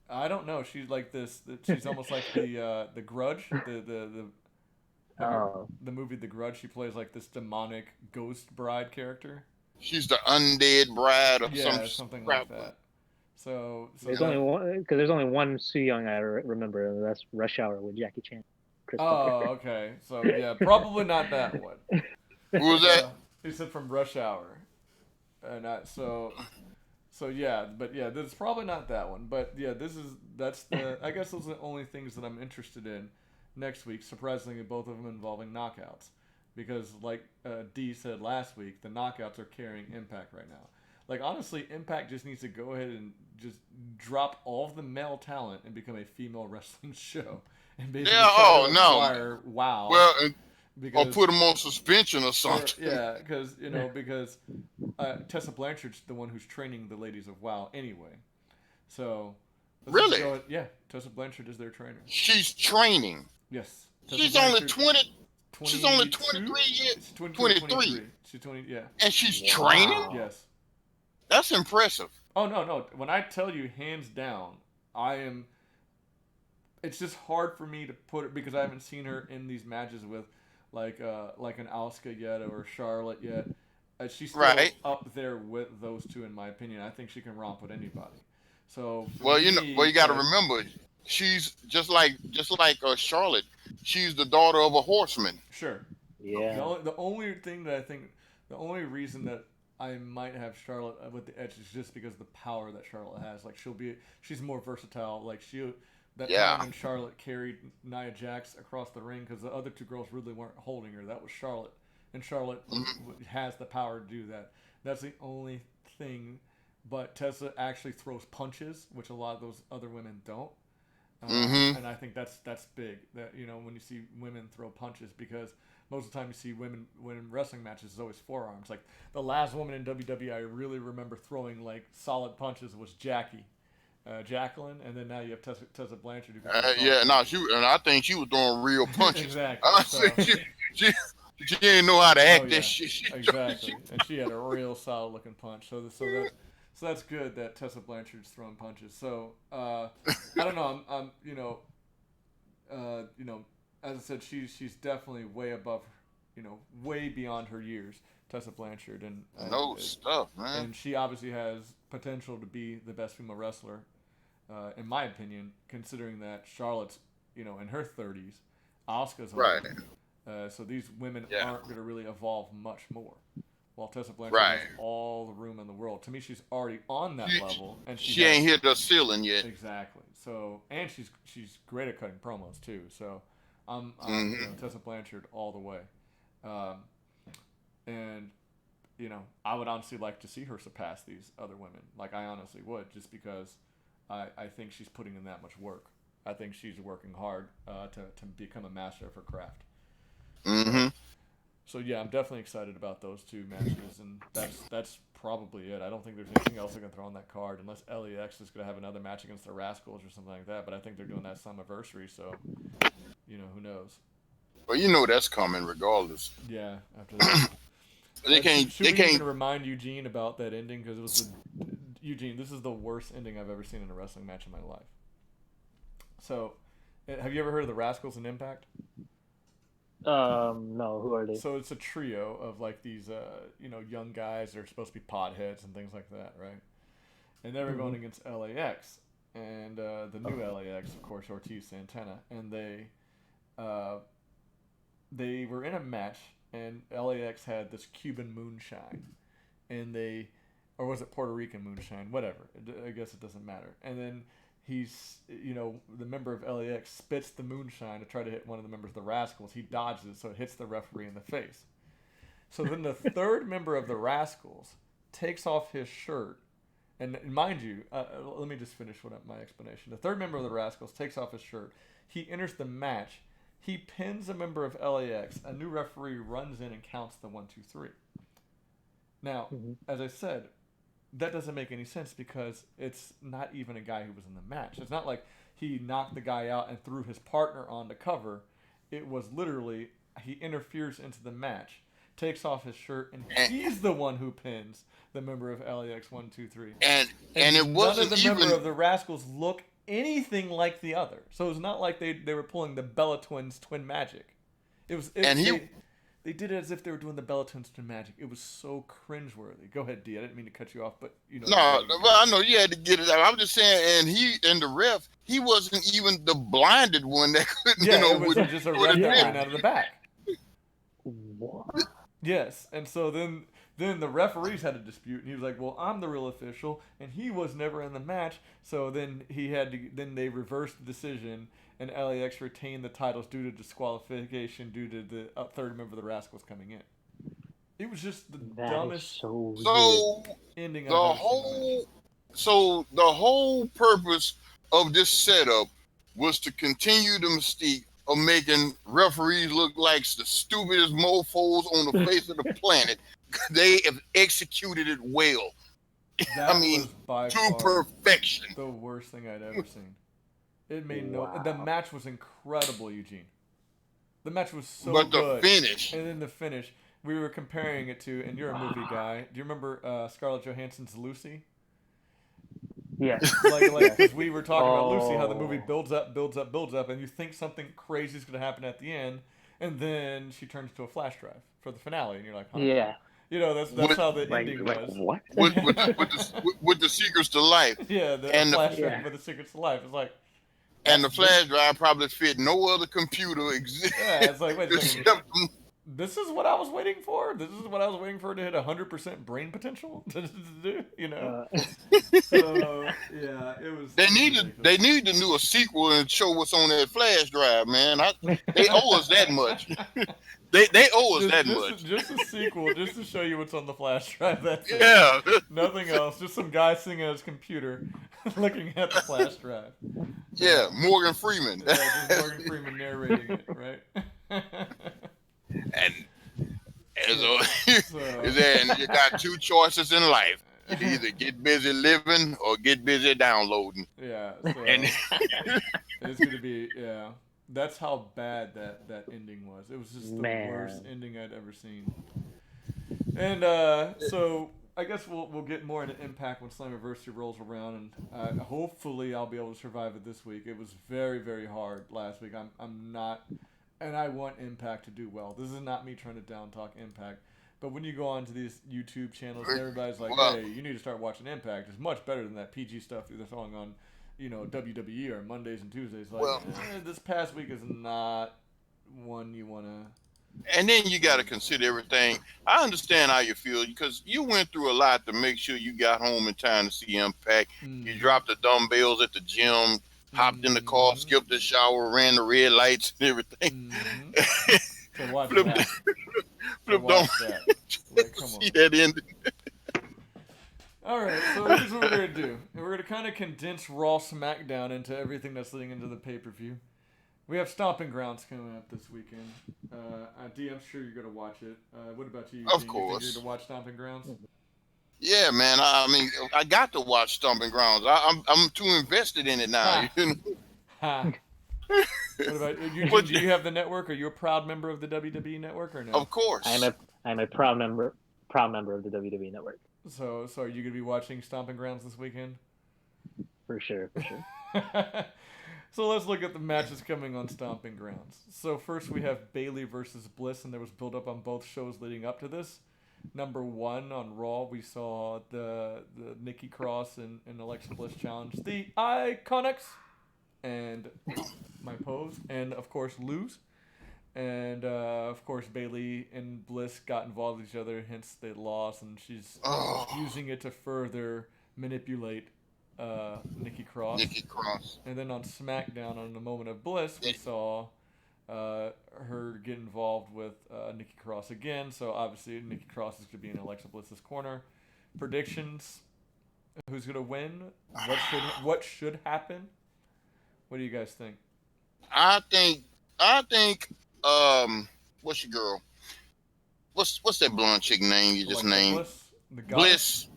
I don't know. She's like this. She's almost like the Grudge. The movie The Grudge. She plays like this demonic ghost bride character. She's the undead bride or something like that. So there's only one Soo Young I remember, and that's Rush Hour with Jackie Chan. Okay. So yeah, probably not that one. Who was that? He said from Rush Hour, and so yeah, but yeah, this is probably not that one. But yeah, I guess those are the only things that I'm interested in next week. Surprisingly, both of them involving knockouts, because like D said last week, the knockouts are carrying Impact right now. Like, honestly, Impact just needs to go ahead and just drop all of the male talent and become a female wrestling show. And basically acquire WoW. Well, or put them on suspension or something. Because Tessa Blanchard's the one who's training the ladies of WoW anyway. So really, Tessa Blanchard is their trainer. She's training. Yes. She's only 20. She's only 23 years. 23. She's 20. Yeah. And she's training. Yes. That's impressive. Oh no! When I tell you, hands down, I am. It's just hard for me to put it because I haven't seen her in these matches with, like an Asuka yet or a Charlotte yet. She's still up there with those two, in my opinion. I think she can romp with anybody. So you got to remember, she's just like Charlotte. She's the daughter of a horseman. Sure. Yeah. The only thing that I think, the only reason that I might have Charlotte with the edge is just because of the power that Charlotte has. Like, she's more versatile. Like, time when Charlotte carried Nia Jax across the ring because the other two girls really weren't holding her. That was Charlotte. And Charlotte has the power to do that. That's the only thing. But Tessa actually throws punches, which a lot of those other women don't. And I think that's big. That, when you see women throw punches, because most of the time you see women in wrestling matches is always forearms. Like, the last woman in WWE I really remember throwing like solid punches was Jacqueline, and then now you have Tessa Blanchard. I think she was throwing real punches. Exactly. She didn't know how to act that shit. Exactly, and she had a real solid looking punch. So that's good that Tessa Blanchard's throwing punches. So I don't know. As I said, she's definitely way above, way beyond her years, Tessa Blanchard, and stuff, man. And she obviously has potential to be the best female wrestler, in my opinion, considering that Charlotte's, in her 30s, Asuka's older. Right. So these women Yeah. aren't going to really evolve much more. While Tessa Blanchard Right. has all the room in the world. To me, she's already on that level, and She ain't hit the ceiling yet. Exactly. So, and she's great at cutting promos too. So, I'm Tessa Blanchard all the way, and I would honestly like to see her surpass these other women. Like I honestly would, just because I think she's putting in that much work. I think she's working hard to become a master of her craft. Mm-hmm. So yeah, I'm definitely excited about those two matches, and that's probably it. I don't think there's anything else I can throw on that card, unless LAX is going to have another match against the Rascals or something like that. But I think they're doing that Slammiversary, so who knows? Well, that's coming regardless. Yeah, after that. They can't. Should we even remind Eugene about that ending? Because it was Eugene, this is the worst ending I've ever seen in a wrestling match in my life. So, have you ever heard of the Rascals in Impact? No, who are they? So it's a trio of like these, young guys that are supposed to be potheads and things like that, right? And they were going against LAX, and the new LAX, of course, Ortiz Santana, and they were in a match, and LAX had this Cuban moonshine, and or was it Puerto Rican moonshine? Whatever. I guess it doesn't matter. And then he's, the member of LAX spits the moonshine to try to hit one of the members of the Rascals. He dodges it, so it hits the referee in the face. So then the third member of the Rascals takes off his shirt. And mind you, let me just finish my explanation. The third member of the Rascals takes off his shirt. He enters the match. He pins a member of LAX. A new referee runs in and counts the 1, 2, 3. Now, as I said, that doesn't make any sense because it's not even a guy who was in the match. It's not like he knocked the guy out and threw his partner on to cover. It was literally he interferes into the match, takes off his shirt, and he's the one who pins the member of LAX 1, 2, 3. And it wasn't none of the member of the Rascals look anything like the other. So it's not like they were pulling the Bella Twins twin magic. They did it as if they were doing the Bella Twins twin magic. It was so cringeworthy. Go ahead, D. I didn't mean to cut you off, but No, well, I know you had to get it out. I'm just saying, and the ref, he wasn't even the blinded one that couldn't. It was just a ref that ran out of the back. What? Yes, and so then the referees had a dispute, and he was like, "Well, I'm the real official, and he was never in the match." So then they reversed the decision, and LAX retained the titles due to disqualification due to the third member of the Rascals coming in. It was just the dumbest ending I've ever seen. So the whole purpose of this setup was to continue the mystique of making referees look like the stupidest mofos on the face of the planet. They have executed it well. That was by to far perfection. the worst thing I'd ever seen. It made the match was incredible, Eugene. The match was so good. But the finish. And then the finish, we were comparing it to, and you're a movie guy. Do you remember Scarlett Johansson's Lucy? Yeah. Because we were talking about Lucy, how the movie builds up, and you think something crazy is going to happen at the end, and then she turns to a flash drive for the finale, and you're like, huh. Yeah. That's how the ending was. What? with the secrets to life. Yeah, the flash drive with the secrets to life. It's like. And the flash drive probably fit no other computer exists. Yeah, it's like, wait a second. This is what I was waiting for? This is what I was waiting for to hit 100% brain potential? So, yeah, it was... They need to do a sequel and show what's on that flash drive, man. They owe us that much. They owe us that much. Just a sequel, just to show you what's on the flash drive. That's it. Yeah. Nothing else. Just some guy sitting at his computer looking at the flash drive. Yeah, Morgan Freeman. Yeah, just Morgan Freeman narrating it, right? And you got two choices in life. You either get busy living or get busy downloading. Yeah. So it's going to be, that's how bad that ending was. It was just the worst ending I'd ever seen. And so I guess we'll get more into Impact when Slammiversary rolls around, and hopefully I'll be able to survive it this week. It was very, very hard last week. I'm not... And I want Impact to do well. This is not me trying to down talk Impact. But when you go onto these YouTube channels, everybody's like, hey, you need to start watching Impact. It's much better than that PG stuff they're throwing on, WWE or Mondays and Tuesdays. Like, this past week is not one you want to And then you got to consider everything. I understand how you feel because you went through a lot to make sure you got home in time to see Impact. You Mm-hmm. dropped the dumbbells at the gym, hopped in the car, Mm-hmm. skipped the shower, ran the red lights and everything. Mm-hmm. To watch flipped, that. To flipped on watch that. just Like, to come see on. that ending. All right, so here's what we're gonna do. We're gonna kind of condense Raw SmackDown into everything that's leading into the pay-per-view. We have Stomping Grounds coming up this weekend. D, I'm sure you're gonna watch it. What about you, Of Eugene? You think you're course. gonna watch Stomping Grounds? Yeah, man. I mean, I got to watch Stomping Grounds. I'm too invested in it now. Ha ha. What about Eugene? But Do you have the network? Are you a proud member of the WWE network or no? of I'm course, a I'm a proud member of the WWE network So are you gonna be watching Stomping Grounds this weekend? for sure, for sure. So let's look at the matches coming on Stomping Grounds. So first we have Bayley versus Bliss, and there was build up on both shows leading up to this. Number one on Raw, we saw the Nikki Cross and Alexa Bliss challenge the Iconics and my pose, and of course lose. And of course Bayley and Bliss got involved with each other, hence they lost, and she's oh, using it to further manipulate Nikki Cross. Nikki Cross. And then on SmackDown, on the Moment of Bliss, we saw her get involved with Nikki Cross again. So obviously, Nikki Cross is going to be in Alexa Bliss's corner. Predictions: who's going to win? What should happen? What do you guys think? I think I think what's your girl? What's that blonde chick name you just Alexa named? Bliss, the goddess. Bliss.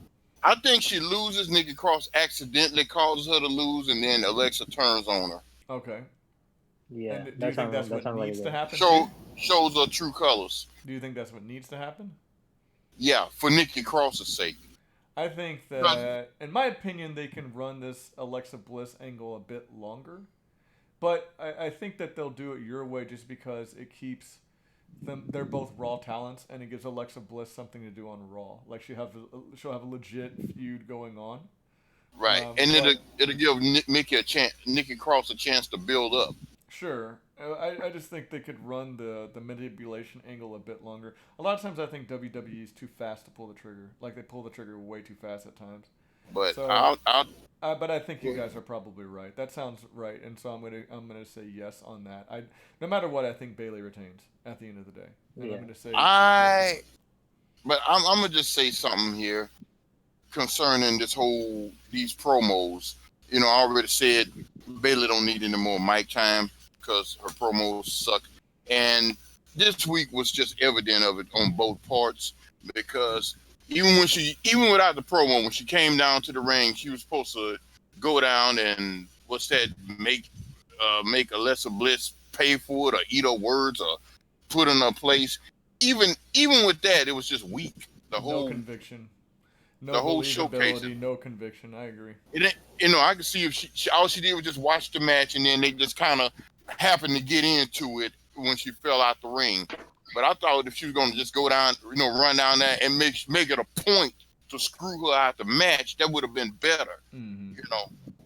I think she loses. Nikki Cross accidentally causes her to lose, and then Alexa turns on her. Okay. Yeah, And do you that think sounds that's that what sounds like a needs to good. happen too? Shows her true colors. Do you think that's what needs to happen? Yeah, for Nikki Cross's sake. I think 'Cause- that, in my opinion, they can run this Alexa Bliss angle a bit longer. But I think that they'll do it your way just because it keeps them. They're both Raw talents, and it gives Alexa Bliss something to do on Raw. Like she'll have a legit feud going on. Right, and But it'll give Nikki Cross a chance to build up. sure, I just think they could run the manipulation angle a bit longer. A lot of times, I think WWE is too fast to pull the trigger. Like they pull the trigger way too fast at times. But So I'll but I think you guys are probably right. That sounds right, and so I'm gonna say yes on that. No matter what, I think Bayley retains at the end of the day, and Yeah. I'm gonna say I but I'm gonna just say something here concerning these promos. You know, I already said Bayley don't need any more mic time because her promos suck, and this week was just evident of it on both parts because even without the promo, when she came down to the ring, she was supposed to go down and what's that make Alexa Bliss pay for it or eat her words or put in her place. Even with that, it was just weak. The no whole conviction, the no whole showcasing. believability, no conviction. I agree. I could see if all she did was just watch the match, and then they just kind of happened to get into it when she fell out the ring. But I thought if she was going to just go down, run down there and make it a point to screw her out the match, that would have been better. Mm-hmm.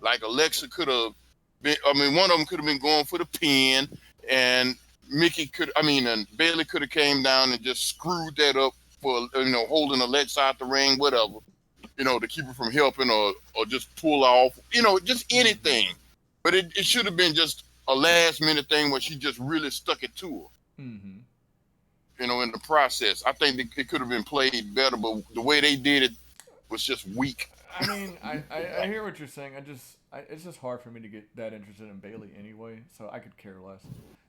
Like Alexa could have been. I mean, one of them could have been going for the pin, and and Bayley could have came down and just screwed that up for holding Alexa out the ring, whatever. To keep her from helping or just pull off, just anything. But it should have been just a last minute thing where she just really stuck it to her. Mm-hmm. In the process. I think it could have been played better, but the way they did it was just weak. I mean, I hear what you're saying. It's just hard for me to get that interested in Bayley anyway, so I could care less.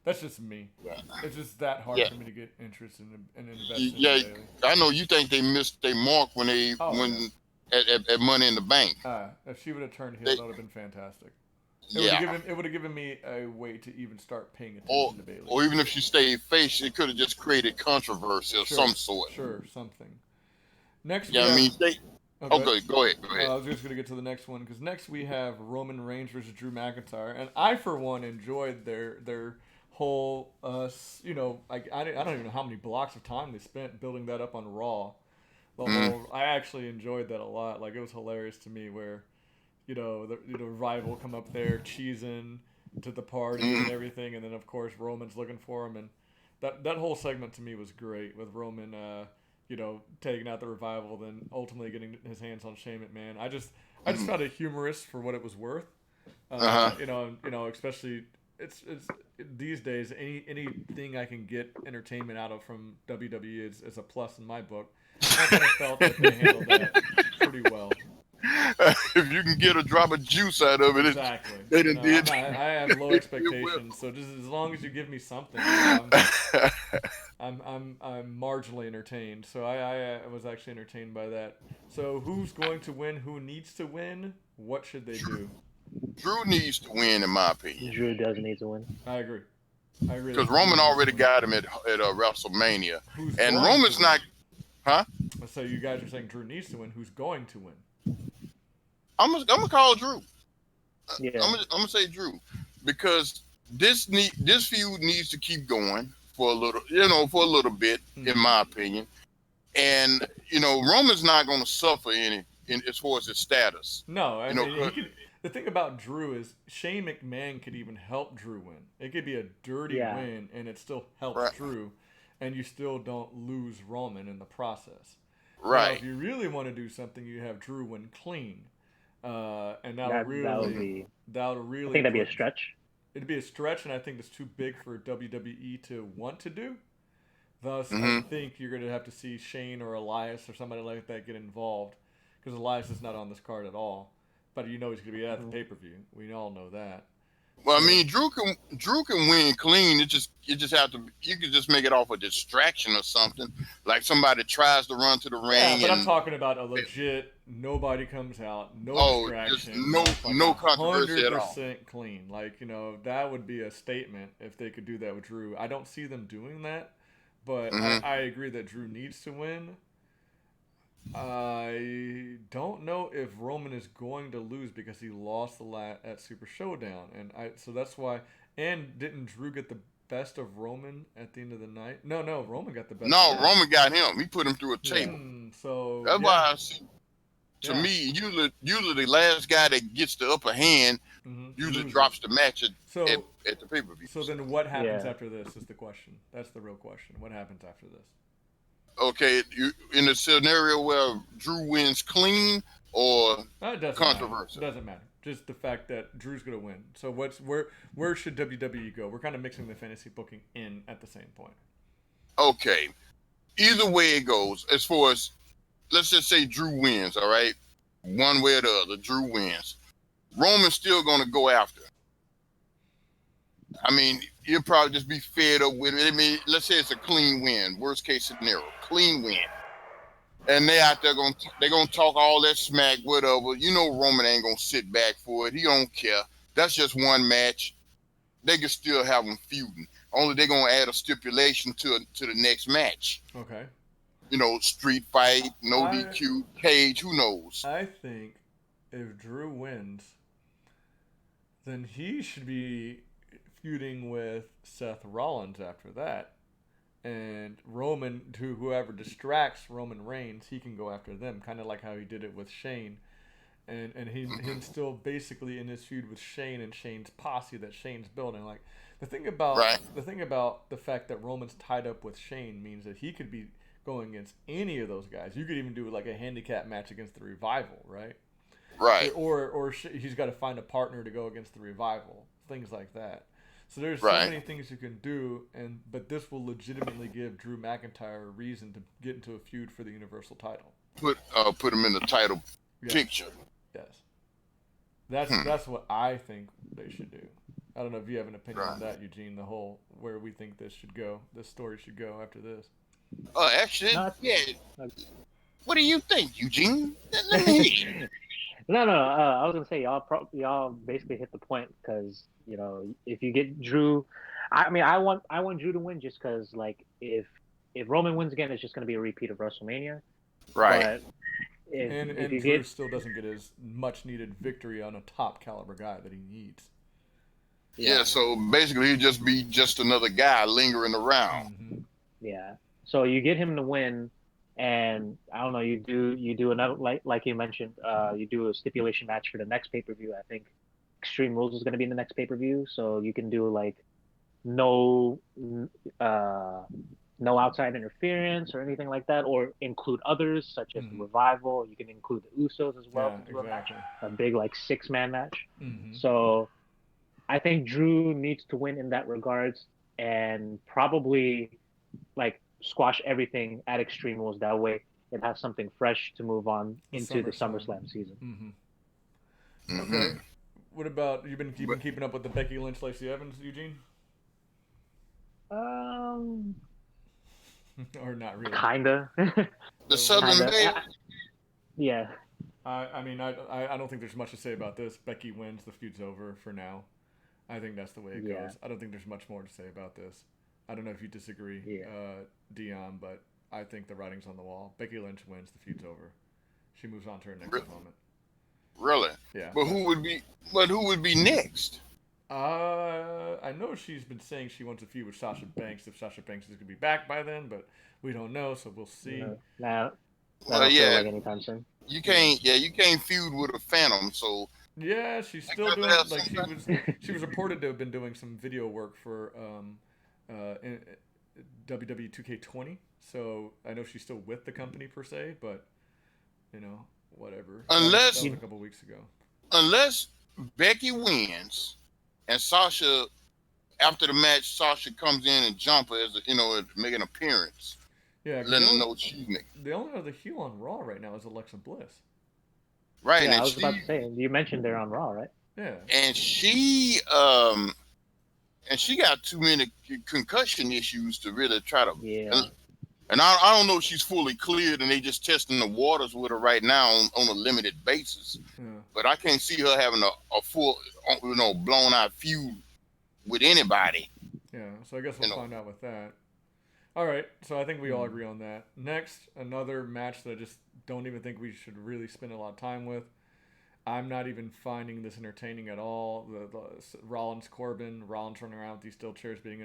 That's just me. Yeah. It's just that hard Yeah. for me to get interested in investing in Yeah, Bayley. I know you think they missed their mark when at Money in the Bank. If she would have turned heel, They- that would have been fantastic. Yeah. It would have given me a way to even start paying Or attention to Bayley. or even if she stayed face, it could have just created controversy of some sort. Sure, something. Next, Yeah, I mean, okay. Go ahead. I was just gonna get to the next one because next we have Roman Reigns versus Drew McIntyre, and I for one enjoyed their whole I don't even know how many blocks of time they spent building that up on Raw. I actually enjoyed that a lot. Like it was hilarious to me where, the rival come up there cheesing to the party and everything, and then of course Roman's looking for him, and That whole segment to me was great with Roman, taking out the Revival, then ultimately getting his hands on Shane McMahon. I just found it humorous for what it was worth. Especially it's these days anything I can get entertainment out of from WWE is a plus in my book. I kind of felt that they handled that pretty well. If you can get a drop of juice out of it, Exactly. they done did. I have low expectations, so just as long as you give me something, I'm marginally entertained. So I was actually entertained by that. So who's going to win? Who needs to win? What should they do? Drew needs to win, in my opinion. Drew does need to win. I agree. Because Roman already got him at WrestleMania, Who's and going Roman's to win? not. Huh? So you guys are saying Drew needs to win. Who's going to win? I'm gonna call Drew. Yeah. I'm gonna say Drew, because this feud needs to keep going for a little bit, in my opinion. And Roman's not gonna suffer as far as his status. No, I mean he could. The thing about Drew is Shane McMahon could even help Drew win. It could be a dirty win, and it still helps Drew, and you still don't lose Roman in the process. Right. Now, if you really want to do something, you have Drew win clean, and that'll That really. I think that'd be a stretch. It'd be a stretch, and I think it's too big for WWE to want to do. Thus, I think you're going to have to see Shane or Elias or somebody like that get involved, because Elias is not on this card at all. But he's going to be at the pay-per-view. We all know that. Well, I mean, Drew can win clean. You just have to. You could just make it off a distraction or something, like somebody tries to run to the ring. Yeah, but I'm talking about a legit. Nobody comes out. No distraction. Just no controversy at all. 100% clean. That would be a statement if they could do that with Drew. I don't see them doing that, but I agree that Drew needs to win. I don't know if Roman is going to lose because he lost at Super Showdown, so that's why. And didn't Drew get the best of Roman at the end of the night? No, Roman got the best. No, Roman got him. He put him through a table. So that's why I see. To me, usually the last guy that gets the upper hand usually drops the match at the pay-per-view. So then, what happens after this is the question. That's the real question. What happens after this? Okay, in a scenario where Drew wins clean or controversial? It doesn't matter. Just the fact that Drew's going to win. So where should WWE go? We're kind of mixing the fantasy booking in at the same point. Okay. Either way it goes, as far as, let's just say Drew wins, all right? One way or the other, Drew wins. Roman's still going to go after. I mean, you'll probably just be fed up with it. I mean, let's say it's a clean win. Worst case scenario, clean win. And they out there they're gonna talk all that smack, whatever. Roman ain't gonna sit back for it. He don't care. That's just one match. They can still have them feuding. Only they're gonna add a stipulation to the next match. Okay. Street fight, no DQ, cage. Who knows? I think if Drew wins, then he should be feuding with Seth Rollins after that, and Roman, to whoever distracts Roman Reigns, he can go after them, kind of like how he did it with Shane, and he's still basically in his feud with Shane and Shane's posse that Shane's building. Like the thing about the fact that Roman's tied up with Shane means that he could be going against any of those guys. You could even do like a handicap match against the Revival, right? Right. Or he's got to find a partner to go against the Revival, things like that. So there's so many things you can do, but this will legitimately give Drew McIntyre a reason to get into a feud for the Universal title. Put him in the title picture. Yes. That's what I think they should do. I don't know if you have an opinion on that, Eugene, the whole where we think this story should go after this. Actually, What do you think, Eugene? Let me hear you. No. I was gonna say y'all basically hit the point, because if you get Drew, I mean I want Drew to win just because if Roman wins again, it's just gonna be a repeat of WrestleMania. Right. But if Drew still doesn't get his much needed victory on a top caliber guy that he needs. Yeah. So basically, he'd just be another guy lingering around. Mm-hmm. Yeah. So you get him to win. And I don't know, you do another, like you mentioned, you do a stipulation match for the next pay-per-view. I think Extreme Rules is going to be in the next pay-per-view, so you can do no no outside interference or anything like that, or include others such as the Revival. You can include the Usos as well Yeah, into a match, exactly. a big like 6-man match. Mm-hmm. So I think Drew needs to win in that regards, and probably like squash everything at Extreme Rules. That way, it has something fresh to move on The into the SummerSlam. SummerSlam season. Mm-hmm. Okay. What about you've been keeping up with the Becky Lynch Lacey Evans, Eugene? Um, Or not really? kinda, The So what do Southern you, kinda. Belle. Yeah, I mean, I don't think there's much to say about this. Becky wins. The feud's over for now. I think that's the way it yeah, goes. I don't think there's much more to say about this. I don't know if you disagree, yeah. Dion, but I think the writing's on the wall. Becky Lynch wins. The feud's over. She moves on to her next Re- opponent. Really? Yeah, But who would be? But who would be next? I know she's been saying she wants a feud with Sasha Banks if Sasha Banks is going to be back by then, but we don't know, so we'll see. No, nah, I Well, don't feel yeah, like anytime soon. you can't. Yeah, you can't feud with a Phantom. So Yeah, she's I still got to doing have like something. she was reported to have been doing some video work for WWE 2K20. So I know she's still with the company per se, but you know whatever. That Unless was a couple weeks ago. unless Becky wins and Sasha, after the match, Sasha comes in and jump her as a, make an appearance, Yeah, because letting them know she's next. the only other heel on Raw right now is Alexa Bliss. Right, Yeah, I was about to say. You mentioned they're on Raw, right? Yeah. and she got too many concussion issues to really try to. Yeah. And I don't know if she's fully cleared, and they just testing the waters with her right now on a limited basis. Yeah. But I can't see her having a full, blown out feud with anybody. Yeah. So I guess we'll find out with that. All right. So I think we all agree on that. Next, another match that I just don't even think we should really spend a lot of time with. I'm not even finding this entertaining at all. The Rollins Corbin, Rollins running around with these steel chairs, being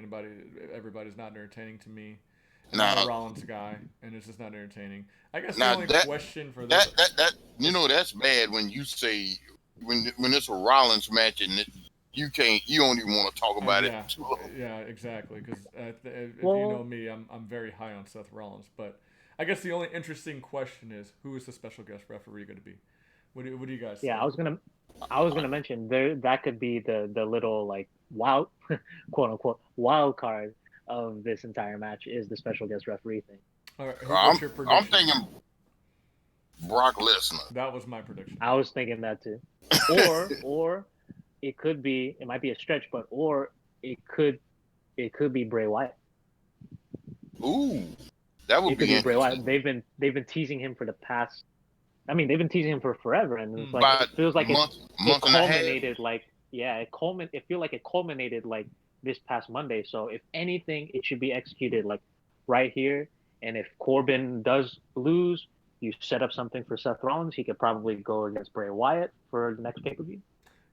everybody's not entertaining to me. And I'm a Rollins guy, and it's just not entertaining. I guess the only question for this that's bad when you say when it's a Rollins match and you don't even want to talk about it. Yeah, exactly. Because if you know me, I'm very high on Seth Rollins. But I guess the only interesting question is who is the special guest referee going to be? What do you guys think? I was gonna mention that could be the little like wild quote unquote wild card of this entire match is the special guest referee thing. All right, what's your prediction? I'm thinking Brock Lesnar. That was my prediction. I was thinking that too. Or it might be a stretch, but it could be Bray Wyatt. Ooh, that would be Bray Wyatt. They've been teasing him for the past. I mean, they've been teasing him for forever, and it's like it feels like it culminated like it feels like it culminated like this past Monday. So if anything, it should be executed like right here. And if Corbin does lose, you set up something for Seth Rollins. He could probably go against Bray Wyatt for the next pay-per-view.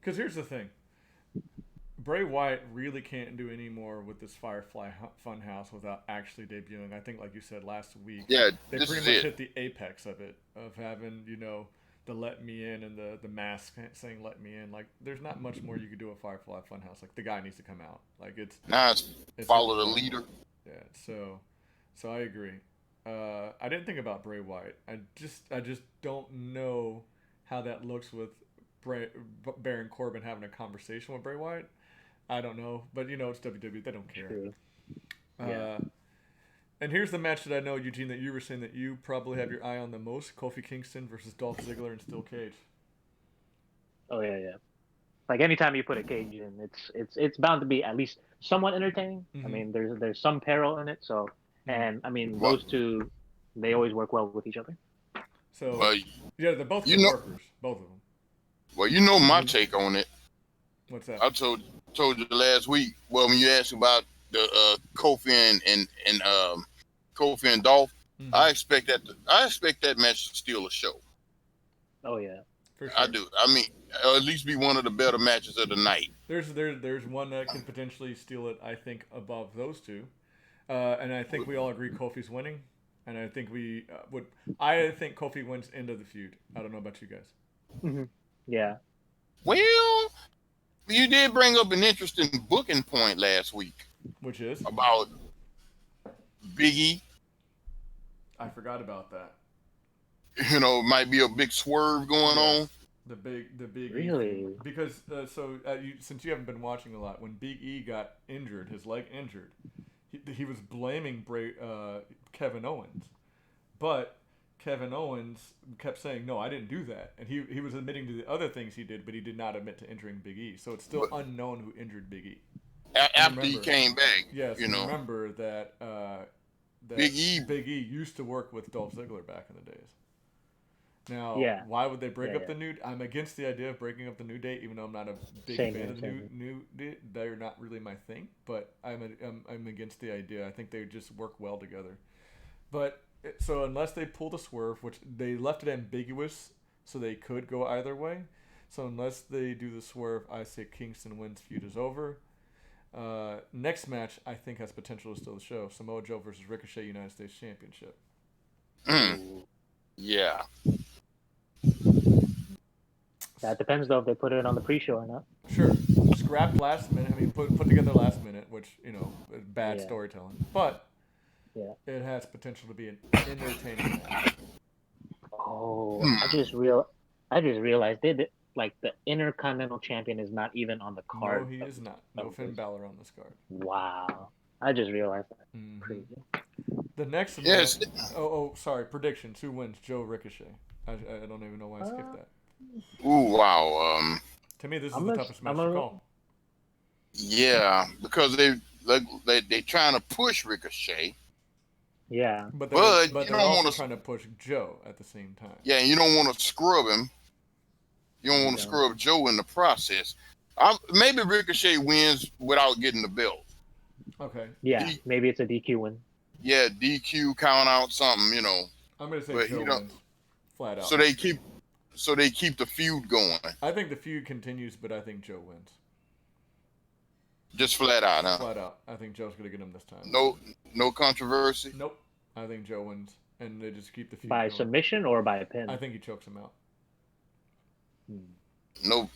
Because here's the thing. Bray Wyatt really can't do any more with this Firefly Funhouse without actually debuting. I think, like you said last week, they pretty much hit the apex of it, of having, the let me in and the mask saying let me in. Like, there's not much more you could do at Firefly Funhouse. Like, the guy needs to come out. Like, it's follow the leader. Yeah, so I agree. I didn't think about Bray Wyatt. I just don't know how that looks with Baron Corbin having a conversation with Bray Wyatt. I don't know, but it's WWE. They don't care. Yeah. And here's the match that I know, Eugene, that you were saying that you probably have your eye on the most: Kofi Kingston versus Dolph Ziggler in Steel Cage. Oh yeah. Like anytime you put a cage in, it's bound to be at least somewhat entertaining. Mm-hmm. I mean, there's some peril in it. So, and I mean, those two, they always work well with each other. So they're both good workers, both of them. Well, my take on it. What's that? I told you last week. Well, when you asked about the Kofi and Kofi and Dolph, mm-hmm. I expect that match to steal a show. Oh yeah, for sure. I do. I mean, at least be one of the better matches of the night. There's one that can potentially steal it. I think above those two, and I think we all agree Kofi's winning. And I think I think Kofi wins end of the feud. I don't know about you guys. Mm-hmm. Yeah. Well, you did bring up an interesting booking point last week. Which is? about Big E. I forgot about that. Might be a big swerve going Yes. on. The big E thing. Really? Because since you haven't been watching a lot, when Big E got injured, his leg injured, he was blaming Kevin Owens, but Kevin Owens kept saying, "No, I didn't do that," and he was admitting to the other things he did, but he did not admit to injuring Big E. So it's still But unknown who injured Big E. after he Remember, came back, yes, remember that Big E. Big E used to work with Dolph Ziggler back in the days. Now, Yeah. why would they break Yeah, up the new? I'm against the idea of breaking up the New Day, even though I'm not a big Same fan here, of the same here. new Day. They're not really my thing, but I'm against the idea. I think they just work well together. But so unless they pull the swerve, which they left it ambiguous, so they could go either way. So unless they do the swerve, I say Kingston wins. Feud is over. Next match I think has potential to steal the show. Samoa Joe versus Ricochet United States Championship. Yeah. That depends though if they put it on the pre-show or not. Sure. Scrapped last minute. I mean, put together last minute, which is bad Yeah. storytelling, but Yeah. it has potential to be an entertaining match. Oh, Hmm. I just realized like the Intercontinental Champion is not even on the No, card. he is not. No Finn Balor on this card. Wow. I just realized that. Mm-hmm. Crazy. The next Yes. match. Oh, sorry. Predictions. Who wins? Joe Ricochet. I don't even know why I skipped that. Ooh, wow. To me, this is I'm the a- toughest match I'm to a- call. Yeah, because they trying to push Ricochet, Yeah. But but you they're don't also want to. trying to push Joe at the same time. Yeah, and you don't want to scrub him. You don't want to don't. scrub Joe in the process. Maybe Ricochet wins without getting the belt. Okay. Yeah. Maybe it's a DQ win. Yeah, DQ, count out something, I'm gonna say But Joe you don't- wins, flat out. So they keep the feud going, I think the feud continues, but I think Joe wins. just flat out, huh? Flat out. I think Joe's gonna get him this time. No controversy. Nope. I think Joe wins, and they just keep the feud By going. submission or by a pin? I think he chokes him out.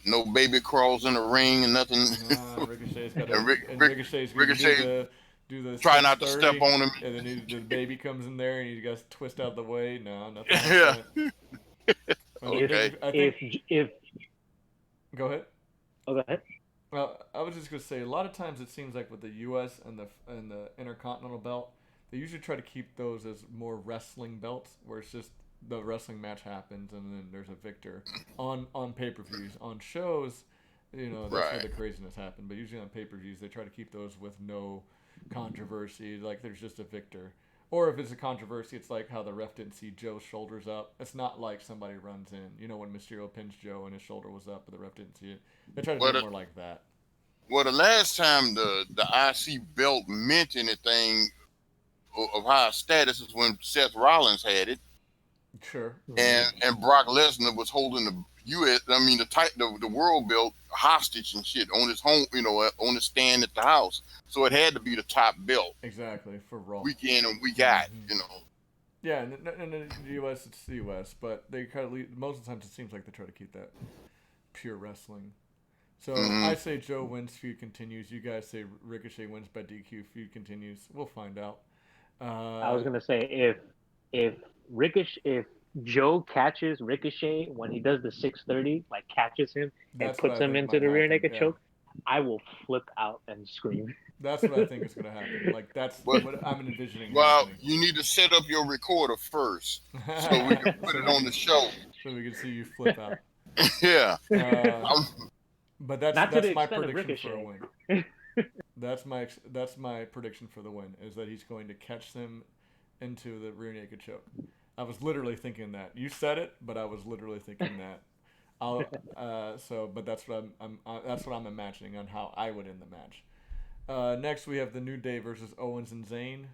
No baby crawls in the ring and nothing. Nah, Ricochet's got And Ricochet's gonna Ricochet do the try not to 630, step on him. and then the baby comes in there and he got to twist out the way. No, nothing. Yeah. Like that. Okay. I think. If Go ahead. oh, go ahead. Well, I was just gonna say a lot of times it seems like with the U.S. and the Intercontinental belt, they usually try to keep those as more wrestling belts, where it's just the wrestling match happens and then there's a victor on pay-per-views. On shows, that's where Right. the craziness happens. But usually on pay-per-views, they try to keep those with no controversy. Like there's just a victor. Or if it's a controversy, it's like how the ref didn't see Joe's shoulders up. It's not like somebody runs in. When Mysterio pinched Joe and his shoulder was up, but the ref didn't see it. They try to do it more like that. Well, the last time the IC belt meant anything of high status is when Seth Rollins had it, Sure. and Brock Lesnar was holding the the world belt hostage and shit on his home, on his stand at the house. So it had to be the top belt, Exactly, for Raw. week in and week out, Yeah, and in the U.S., it's the U.S., but they kind of most of the times it seems like they try to keep that pure wrestling. So I say Joe wins, feud continues. You guys say Ricochet wins by DQ, feud continues. We'll find out. I was gonna say if Joe catches Ricochet when he does the 630, like catches him and That's what puts I him think into might the rear happen, naked yeah. choke, I will flip out and scream. That's what I think is going to happen. Like that's Well- what I'm envisioning Well, happening. you need to set up your recorder first so we can put it on the show. So we can see you flip out. Yeah. But that's Not to the my extent of prediction for a Ricochet. win. That's my prediction for the win is that he's going to catch them into the rear naked choke. I was literally thinking that. You said it, but I was literally thinking that. But that's what I'm imagining on how I would end the match. Next we have the New Day versus Owens and Zayn.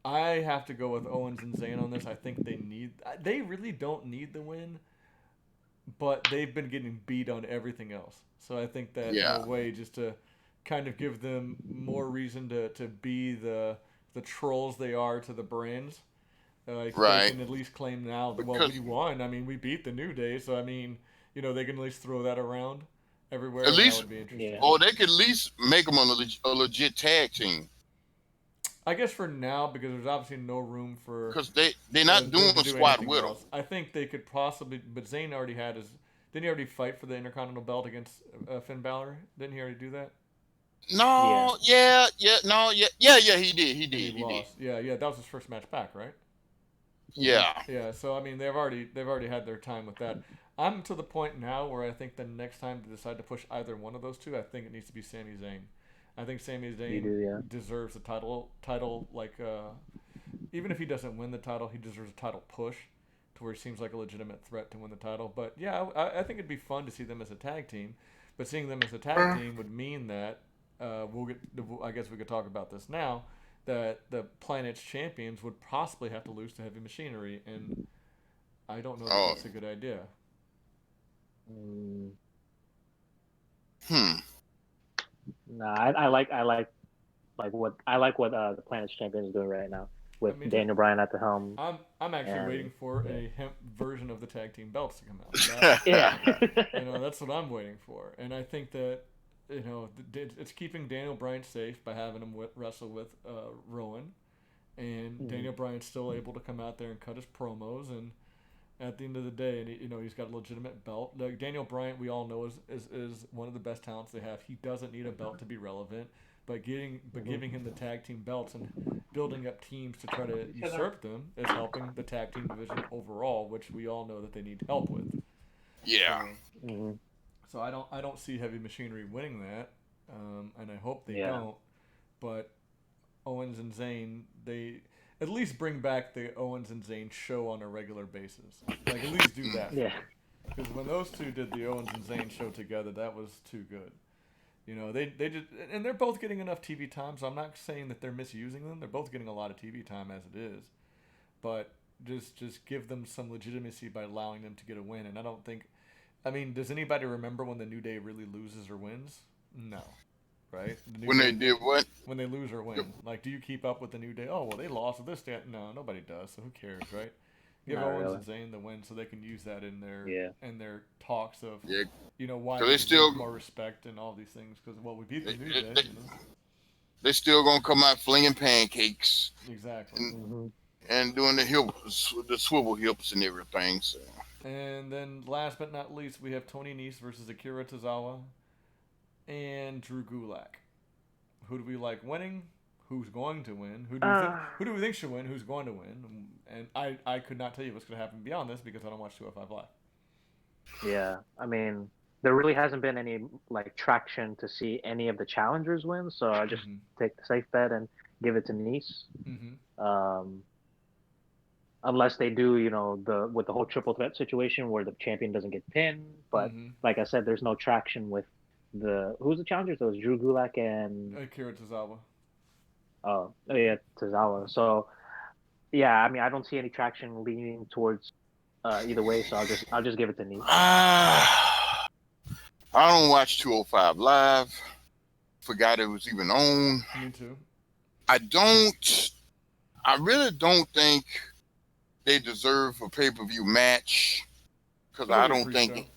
I have to go with Owens and Zayn on this. I think they really don't need the win, but they've been getting beat on everything else. So I think that in a way just to kind of give them more reason to be the trolls they are to the brands. They can at least claim now that, well, we won. I mean, we beat the New Day, so I mean, they can at least throw that around. everywhere. At That least, would be interesting. Yeah. or they could at least make them a legit tag team. I guess for now, because there's obviously no room for Because they're not doing them to do squat anything with them. else. I think they could possibly, but Zayn already had his. Didn't he already fight for the Intercontinental belt against Finn Balor? Didn't he already do that? No, no, he did. He And did. he He did. lost. Yeah, that was his first match back, right? Yeah. Yeah. So I mean, they've already had their time with that. I'm to the point now where I think the next time they decide to push either one of those two, I think it needs to be Sami Zayn. I think Sami You Zayn do, yeah. deserves a title like even if he doesn't win the title, he deserves a title push to where he seems like a legitimate threat to win the title. But yeah, I think it'd be fun to see them as a tag team. But seeing them as a tag team would mean that I guess we could talk about this now. That the Planet's champions would possibly have to lose to Heavy Machinery, and I don't know that Oh. that's a good idea. Mm, Hmm. nah, I like what the Planet's champion is doing right now with Me too. Daniel Bryan at the helm. I'm actually And- waiting for a hemp version of the tag team belts to come out. Yeah. That's what I'm waiting for, and I think that it's keeping Daniel Bryan safe by having him wrestle with Rowan, and Daniel Bryan's still able to come out there and cut his promos, and at the end of the day, and he's got a legitimate belt. Like Daniel Bryan, we all know is one of the best talents they have. He doesn't need a belt to be relevant, but giving him the tag team belts and building up teams to try to usurp them is helping the tag team division overall, which we all know that they need help with. Yeah. Mhm. So I don't see Heavy Machinery winning that, and I hope they Yeah. don't. But Owens and Zayn, they at least bring back the Owens and Zayn show on a regular basis. Like at least do that. Yeah. Because when those two did the Owens and Zayn show together, that was too good. They just, and they're both getting enough TV time. So I'm not saying that they're misusing them. They're both getting a lot of TV time as it is, but just give them some legitimacy by allowing them to get a win. And I don't think. I mean, does anybody remember when the New Day really loses or wins? No, right? When they did what? When they lose or win. Like, do you keep up with the New Day? Oh, well, they lost this day. No, nobody does. So who cares, right? Give Not Owens really. and Zayn the win so they can use that in their Yeah. talks of Yeah. why 'Cause they they still- deserve more respect and all these things. Because we beat the They- New they- Day. They still gonna come out flinging pancakes Exactly. Mhm. and doing the swivel hips and everything. So. And then last but not least, we have Tony Nese versus Akira Tozawa and Drew Gulak. Who do we like winning? Who's going to win? Who do we think should win? Who's going to win? And I could not tell you what's going to happen beyond this because I don't watch 205 Live. Yeah. I mean, there really hasn't been any traction to see any of the challengers win, so I just take the safe bet and give it to Nice. Unless they do, with the whole triple threat situation where the champion doesn't get pinned. But like I said, there's no traction with who's the challengers? It was Drew Gulak and Akira Tozawa. Oh yeah, Tozawa. So yeah, I mean, I don't see any traction leaning towards either way. So I'll just give it to Nice. I don't watch 205 Live. Forgot it was even on. Me too. I really don't think they deserve a pay-per-view match because I don't think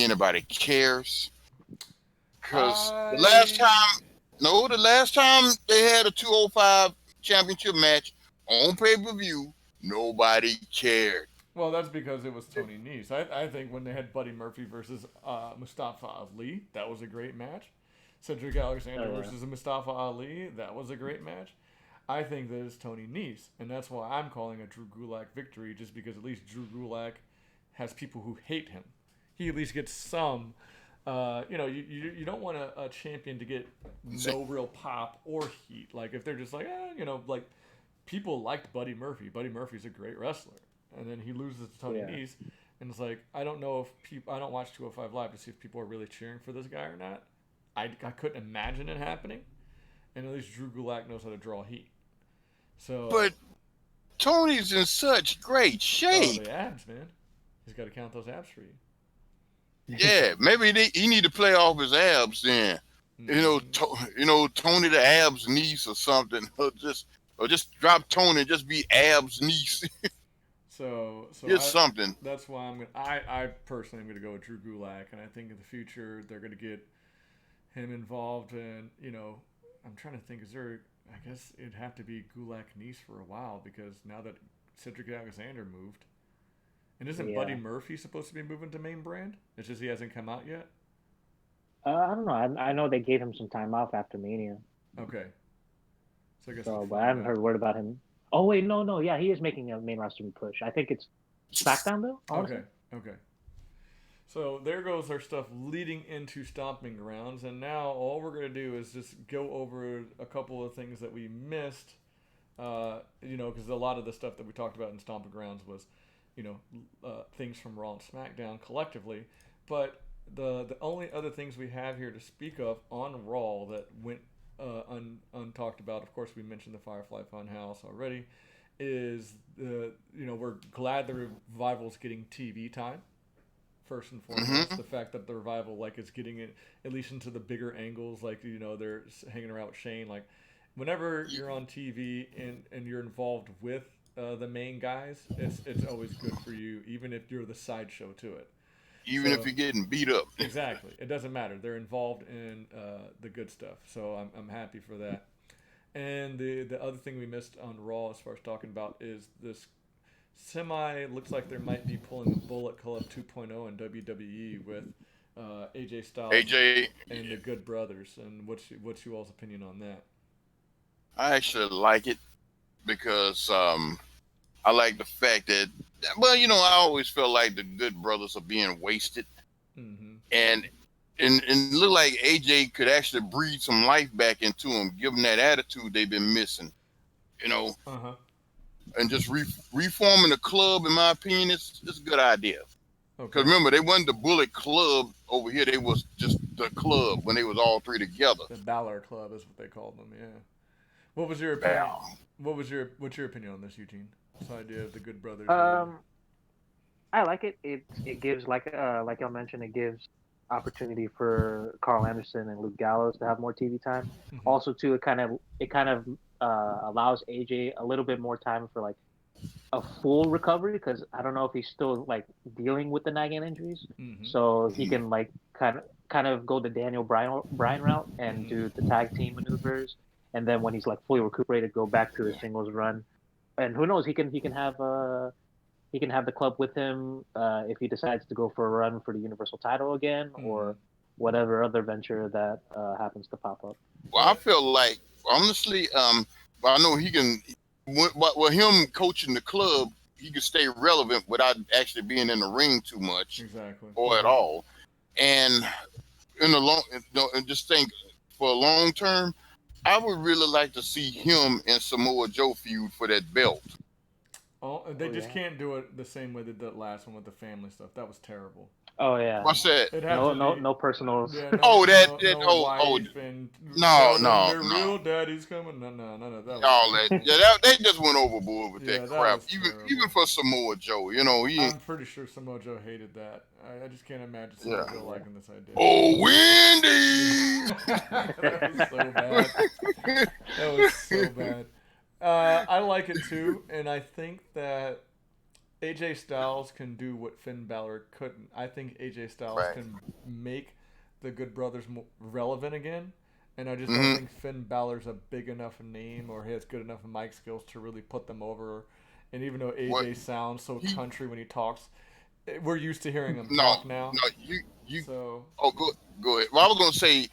anybody cares. Because the last time they had a 205 championship match on pay-per-view, nobody cared. Well, that's because it was Tony Nese. I think when they had Buddy Murphy versus Mustafa Ali, that was a great match. Cedric Alexander versus Mustafa Ali, that was a great match. I think that it's Tony Nese, and that's why I'm calling a Drew Gulak victory, just because at least Drew Gulak has people who hate him. He at least gets some. You don't want a champion to get no real pop or heat. Like if they're just like, like people liked Buddy Murphy. Buddy Murphy's a great wrestler, and then he loses to Tony Nese, and it's like I don't know if I don't watch 205 Live to see if people are really cheering for this guy or not. I couldn't imagine it happening, and at least Drew Gulak knows how to draw heat. So, but Tony's in such great shape. Oh, the abs, man. He's got to count those abs for you. Yeah, maybe he need to play off his abs then. Tony the abs niece or something, or just drop Tony and just be abs niece. So It's something. that's why I personally am gonna go with Drew Gulak, and I think in the future they're gonna get him involved in, I'm trying to think, is there, I guess it'd have to be Gulak Nice for a while because now that Cedric Alexander moved, and isn't Buddy Yeah. Murphy supposed to be moving to main brand? It's just he hasn't come out yet. I don't know. I know they gave him some time off after Mania, Okay, so I guess we'll so but I find haven't out. heard word about him. Oh wait, no, yeah, he is making a main roster push. I think it's SmackDown though. I want to Okay, say. okay. So there goes our stuff leading into Stomping Grounds, and now all we're gonna do is just go over a couple of things that we missed. Because a lot of the stuff that we talked about in Stomping Grounds was, things from Raw and SmackDown collectively. But the only other things we have here to speak of on Raw that went untalked about, of course, we mentioned the Firefly Funhouse already, is we're glad the Revival's getting TV time. First and foremost, Mm-hmm. the fact that the Revival is getting it at least into the bigger angles, they're hanging around with Shane. Like whenever you're on TV and you're involved with the main guys, it's always good for you, even if you're the sideshow to it. Even if So you're getting beat up. exactly, it doesn't matter. They're involved in the good stuff. So I'm happy for that. And the other thing we missed on Raw, as far as talking about, is this looks like there might be pulling a Bullet Club 2.0 in WWE with AJ Styles AJ, and the Good Brothers. And what's you all's opinion on that? I actually like it because I like the fact that, well, I always felt like the Good Brothers are being wasted, Mm-hmm. and and look like AJ could actually breathe some life back into them, give them that attitude they've been missing, you know, Uh huh. and just reforming the club. In my opinion, it's a good idea. Because Okay. remember, they wasn't the Bullet Club over here; they was just the club when they was all three together. The Balor Club is what they called them. Yeah. What was your opinion? Wow. What's your opinion on this, Eugene? This idea of the Good Brothers. Um, I like it. It gives like y'all mentioned, it gives opportunity for Carl Anderson and Luke Gallows to have more TV time. Mm-hmm. Also, too, it kind of allows AJ a little bit more time for like a full recovery because I don't know if he's still like dealing with the nagging injuries, Mm-hmm. so he can like kind of go the Daniel Bryan route and Mm-hmm. do the tag team maneuvers, and then when he's like fully recuperated, go back to his singles run. And who knows, he can have the club with him if he decides to go for a run for the Universal title again Mm-hmm. or whatever other venture that happens to pop up. Well, I feel like honestly, I know he can. With him coaching the club, he can stay relevant without actually being in the ring too much Exactly. or at all. And in the long, and just think for a long term, I would really like to see him and Samoa Joe feud for that belt. Oh, they Oh just yeah. can't do it the same way they did that last one with the family stuff. That was terrible. Oh yeah. What's that? It had No, to no, be, no personals. yeah, Oh, no oh, wife and no, tell them no, their no. real daddy's coming. No, none of that was All that, terrible. yeah, they just went overboard with Yeah, that that crap. was Even terrible. for Samoa Joe, he, I'm pretty sure Samoa Joe hated that. I just can't imagine Samoa yeah. Joe Yeah. liking this idea. Oh, Wendy! That was so bad. That was so bad. I like it too, and I think that AJ Styles can do what Finn Balor couldn't. I think AJ Styles Right. can make the Good Brothers relevant again, and I just don't Hmm. think Finn Balor's a big enough name or he has good enough mic skills to really put them over. And even though What AJ sounds so he? country when he talks, we're used to hearing him No, talk now. no, you. So Oh, go ahead. Well, I was gonna say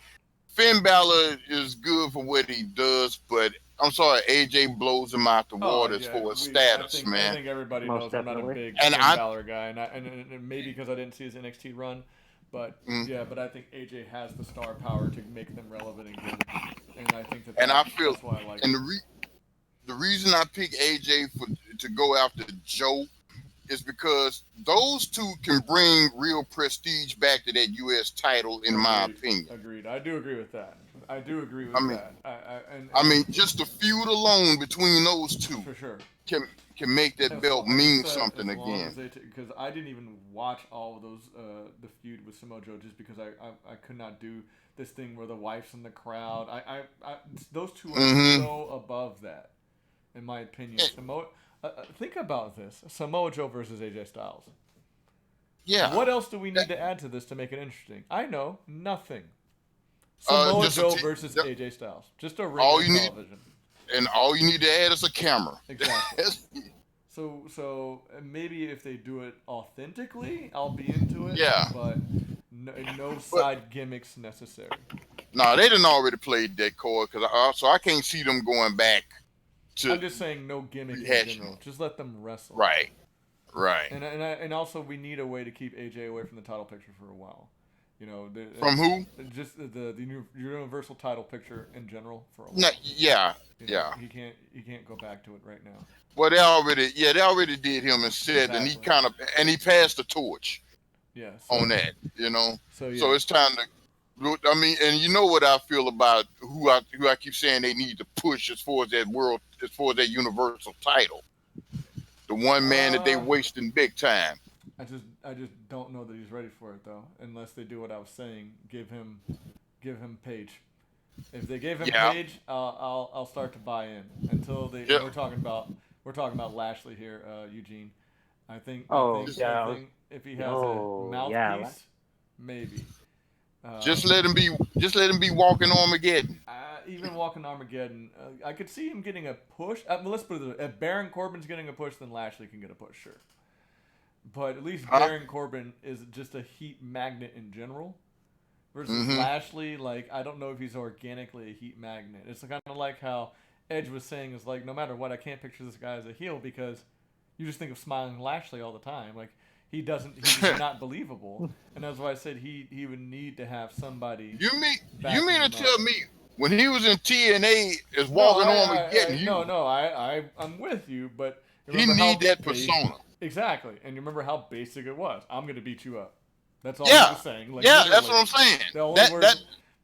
Finn Balor is good for what he does, but I'm sorry, AJ blows him out the oh water as yeah, far as I status, think I man. think everybody Most knows I'm not a definitely. big And Finn I, Balor guy, and maybe because I didn't see his NXT run, but mm, yeah, but I think AJ has the star power to make them relevant again, and I think and I feel, that's why I like and it. the reason I pick AJ to go after Joe is because those two can bring real prestige back to that U.S. title, in my Agreed, opinion. agreed. I do agree with that. I do agree I with mean, that. I And mean, just the feud alone between those two for sure. can can make that belt Like I mean said, something as long as again. they, because I didn't even watch all of those, the feud with Samoa Joe, just because I could not do this thing where the wife's in the crowd. Those two are Hmm. so above that, in my opinion. Think about this: Samoa Joe versus AJ Styles. Yeah. What else do we need to add to this to make it interesting? I know nothing. Samoa just Joe versus AJ Styles. Just a ring all on you need- television. And all you need to add is a camera. Exactly. So maybe if they do it authentically, I'll be into it. Yeah. But no side gimmicks necessary. No, they didn't already played that chord, so I can't see them going back to. I'm just saying no gimmick in general. Just let them wrestle. Right. And also we need a way to keep AJ away from the title picture for a while. You know, from who? Just the universal title picture in general for a while. No, yeah. He can't go back to it right now. Well, they already did him and said, Exactly. and he passed the torch. Yeah. On that, So So it's time to. I mean, and you know what I feel about who I keep saying they need to push as far as that universal title. The one man that they wasting big time. I just don't know that he's ready for it though, unless they do what I was saying. Give him Page. If they gave him Page, I'll start to buy in. Until they we're talking about Lashley here, Eugene. I think if he has a mouthpiece, maybe. Just let him be walking Armageddon. Even walking Armageddon, I could see him getting a push. Let's put it this way: if Baron Corbin's getting a push, then Lashley can get a push, sure. But at least Baron Corbin is just a heat magnet in general. Versus Lashley, like, I don't know if he's organically a heat magnet. It's kind of like how Edge was saying, is like, no matter what, I can't picture this guy as a heel because you just think of smiling Lashley all the time. Like, he's not believable. And that's why I said he would need to have somebody. You mean to tell me when he was in TNA is walking Armageddon? I'm with you, but he need that persona. Exactly. And you remember how basic it was. I'm going to beat you up. That's all I was saying. Like, that's what I'm saying.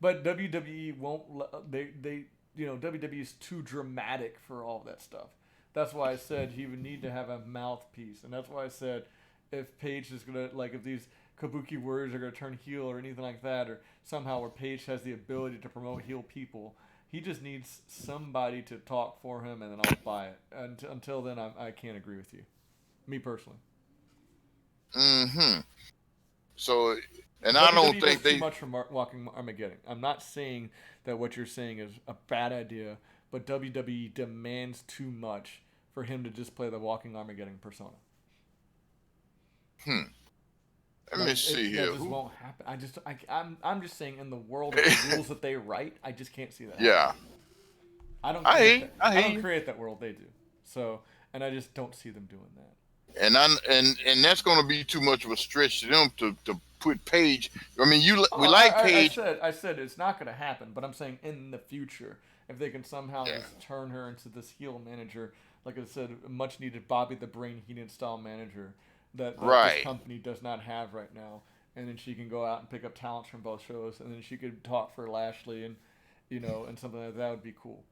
But WWE won't. WWE is too dramatic for all that stuff. That's why I said he would need to have a mouthpiece, and that's why I said if Paige is gonna if these Kabuki warriors are gonna turn heel or anything like that, or somehow where Paige has the ability to promote heel people, he just needs somebody to talk for him, and then I'll buy it. Until then, I can't agree with you, me personally. So, and I don't think too much from walking Armageddon. I'm not saying that what you're saying is a bad idea, but WWE demands too much for him to just play the walking Armageddon persona. Let me see here. That just won't happen. I'm just saying, in the world of the rules that they write, I just can't see that. Yeah. I don't create that world, they do. So, and I just don't see them doing that. And that's going to be too much of a stretch to them to put Paige. I mean, we Paige. I said it's not going to happen, but I'm saying in the future, if they can somehow just turn her into this heel manager, like I said, much needed Bobby the Brain Heenan style manager that this company does not have right now, and then she can go out and pick up talents from both shows, and then she could talk for Lashley, and and something like that would be cool.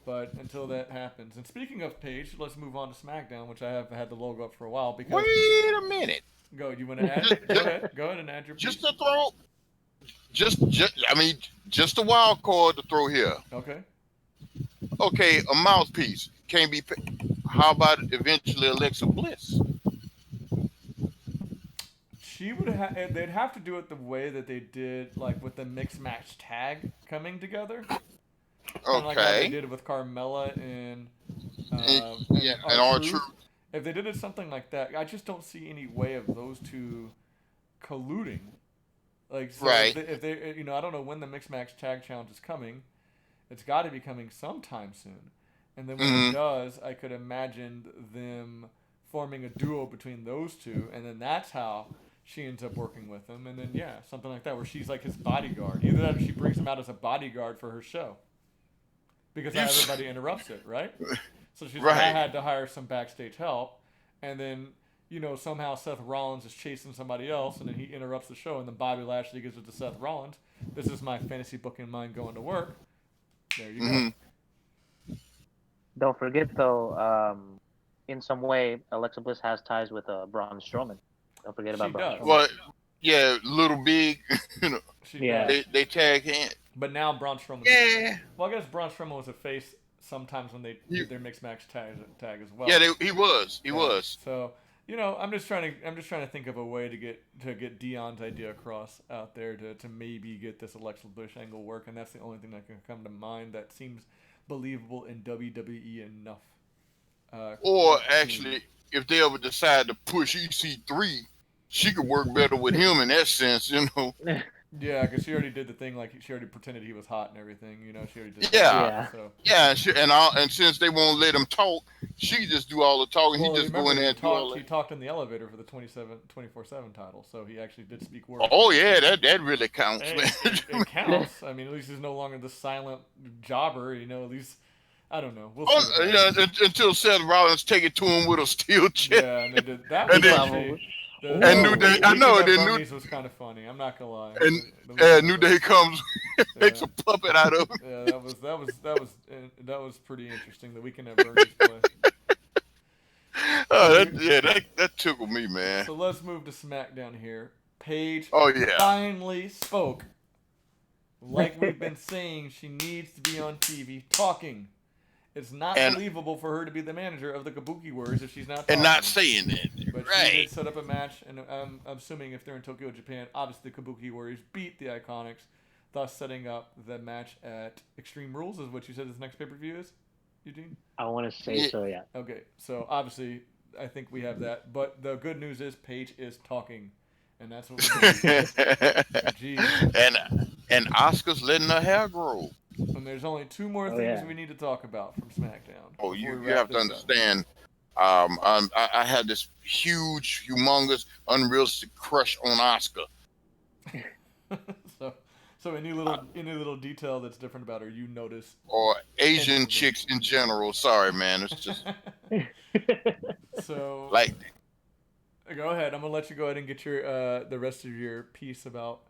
But until that happens, and speaking of Paige, let's move on to SmackDown, which I have had the logo up for a while. Because wait a minute. Go. You want to add? Go ahead and add your piece. Just to throw. Just a wild card to throw here. Okay. Okay, a mouthpiece can't be. How about eventually Alexa Bliss? She would have. They'd have to do it the way that they did, like with the mixed match tag coming together. Okay. Like how they did it with Carmella and R-Truth. If they did it something like that, I just don't see any way of those two colluding. Like, so if they, I don't know when the mixed match tag challenge is coming. It's got to be coming sometime soon. And then when it does, I could imagine them forming a duo between those two, and then that's how she ends up working with him. And then something like that, where she's like his bodyguard. Either that, or she brings him out as a bodyguard for her show. Because everybody interrupts it, right? So she's like, I had to hire some backstage help. And then, somehow Seth Rollins is chasing somebody else, and then he interrupts the show, and then Bobby Lashley gives it to Seth Rollins. This is my fantasy booking mind going to work. There you go. Don't forget, though, in some way, Alexa Bliss has ties with Braun Strowman. Don't forget about Braun Strowman. Well, Little Big, They tag hands. But now Braun Strowman. Yeah. Well, I guess Braun Strowman was a face sometimes when they did their mixed match tag as well. Yeah, he was. He was. So I'm just trying to think of a way to get Dion's idea across out there to maybe get this Alexa Bliss angle work, and that's the only thing that can come to mind that seems believable in WWE enough. Or actually, if they ever decide to push EC3, she could work better with him in that sense, Yeah, because she already did the thing, like she already pretended he was hot and everything. She already did. Yeah. That, so. Yeah, and since they won't let him talk, she could just do all the talking. Well, he just go in there and do all that. He talked in the elevator for the 24/7 title, so he actually did speak words. Oh yeah, that really counts, man. It counts. I mean, at least he's no longer the silent jobber. At least. I don't know. We'll see until Seth Rollins take it to him with a steel chair. Yeah, and they did that. Was actually, New Day. I know it. New Day was kind of funny. I'm not gonna lie. And New Day comes, makes a puppet out of him. Yeah, that was pretty interesting. The weekend at Bernie's play. That tickled me, man. So let's move to SmackDown here. Paige. Finally spoke. Like we've been saying, she needs to be on TV talking. It's not believable for her to be the manager of the Kabuki Warriors if she's not talking. And not saying it. But right. She did set up a match, and I'm assuming if they're in Tokyo, Japan, obviously the Kabuki Warriors beat the Iconics, thus setting up the match at Extreme Rules, is what you said this next pay-per-view is, Eugene? I want to say so, yeah. Okay, so obviously I think we have that, but the good news is Paige is talking, and that's what we need. Jeez. And Asuka's letting her hair grow. And there's only two more things we need to talk about from SmackDown. Oh, you have to understand. I had this huge, humongous, unrealistic crush on Asuka. so any little detail that's different about her you notice? Or Asian chicks in general. Sorry, man. It's just so. Like, go ahead. I'm gonna let you go ahead and get your the rest of your piece about